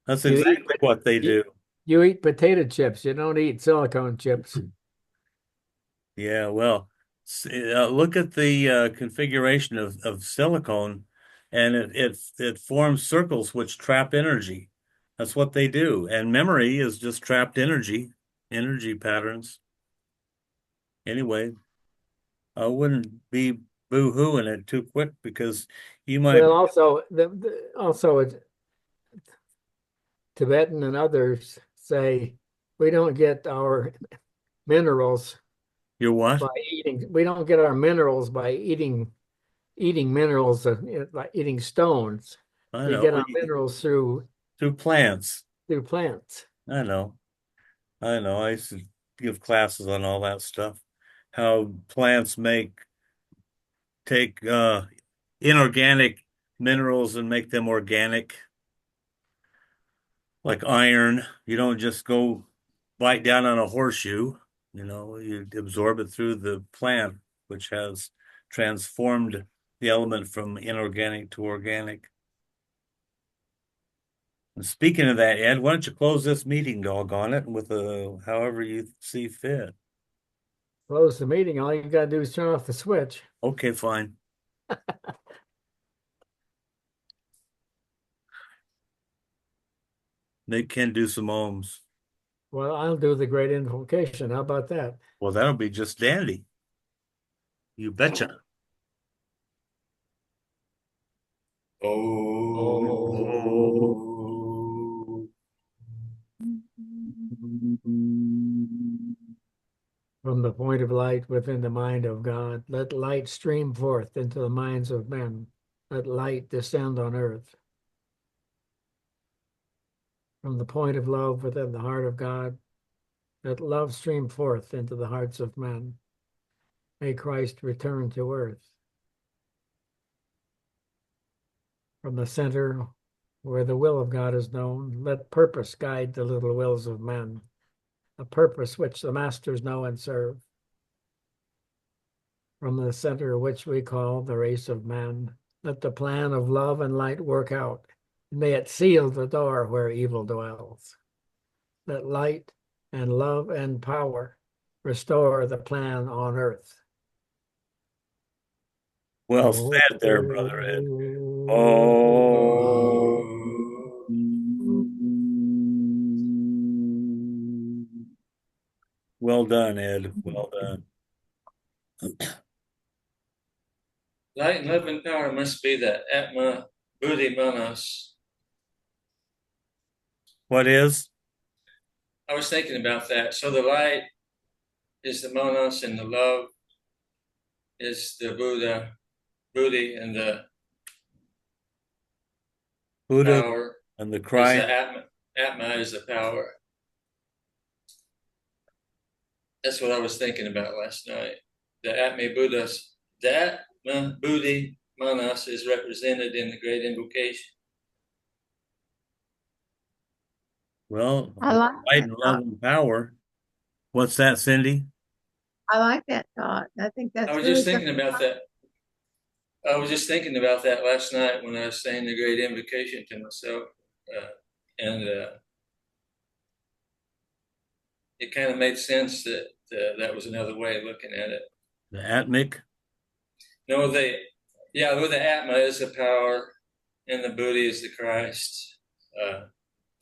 That's you eat exactly what they you, do. you eat potato chips. You don't eat silicone chips. Yeah, well, look at the configuration of silicone, and it forms circles which trap energy. That's what they do. And memory is just trapped energy patterns. Anyway, I wouldn't be boo-hooing it too quick because you might, Well, also Tibetan and others say we don't get our minerals you're what? by eating. We don't get our minerals by eating minerals, like eating stones. I We know, get our minerals through plants. through plants. I know, I know. I used to give classes on all that stuff. How plants take inorganic minerals and make them organic, like iron. You don't just go bite down on a horseshoe, you absorb it through the plant, which has transformed the element from inorganic to organic. And speaking of that, Ed, why don't you close this meeting, doggone it, with however you see fit. Close the meeting. All you got to do is turn off the switch. Okay, fine. They can do some ohms. Well, I'll do the great invocation. How about that? Well, that'll be just dandy. You betcha. Oh. From the point of light within the mind of God, let light stream forth into the minds of men. Let light descend on earth. From the point of love within the heart of God, let love stream forth into the hearts of men. May Christ return to earth. From the center where the will of God is known, let purpose guide the little wills of men, a purpose which the masters know and serve. From the center which we call the race of man, let the plan of love and light work out. May it seal the door where evil dwells. Let light and love and power restore the plan on earth. Well Oh, said there, Brother Ed. Oh. Well done, Ed. Well done. Light and love and power must be the Atma Buddhi Manas. What is? I was thinking about that. So the light is the Manas, and the love is the Buddhi, and the Buddha power and the is Christ. the Atma. Atma is the power. That's what I was thinking about last night. The Atma Buddhas, the Atma Buddhi Manas is represented in the Great Invocation. Well, I like light that and love thought. and power. What's that, Cindy? I like that thought. I think I that's was really just something. thinking about that. I was just thinking about that last night when I was saying the Great Invocation to myself, and it kind of made sense that that was another way of looking at it. The Atmic? No, the Atma is the power, and the Buddha is the Christ,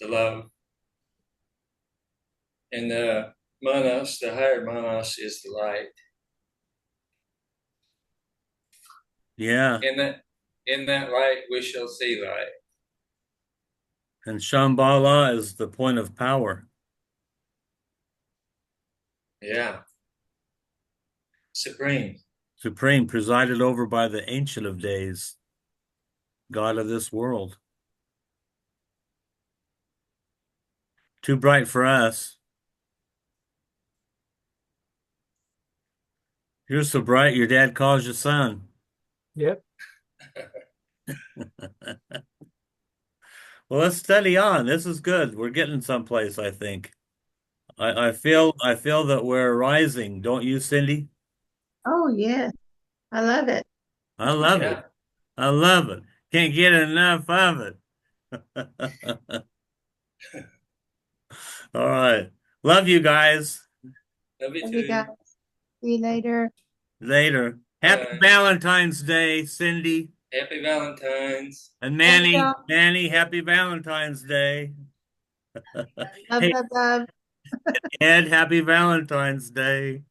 the love, and the Manas, the higher Manas, is the light. Yeah. In that light, we shall see light. And Shambhala is the point of power. Yeah, supreme. Supreme, presided over by the Ancient of Days, God of this world. Too bright for us. You're so bright, your dad calls you son. Yep. Well, let's study on. This is good. We're getting someplace, I think. I feel that we're rising, don't you, Cindy? Oh, yeah. I love it. I love it. Yeah, I love it. Can't get enough of it. All right. Love you guys. love you Love you guys. too. See you later. Later. Happy Bye. Valentine's Day, Cindy. Happy Valentine's. And Thank y'all. Manny, happy Valentine's Day. Love, Hey, love, love. Ed, happy Valentine's Day.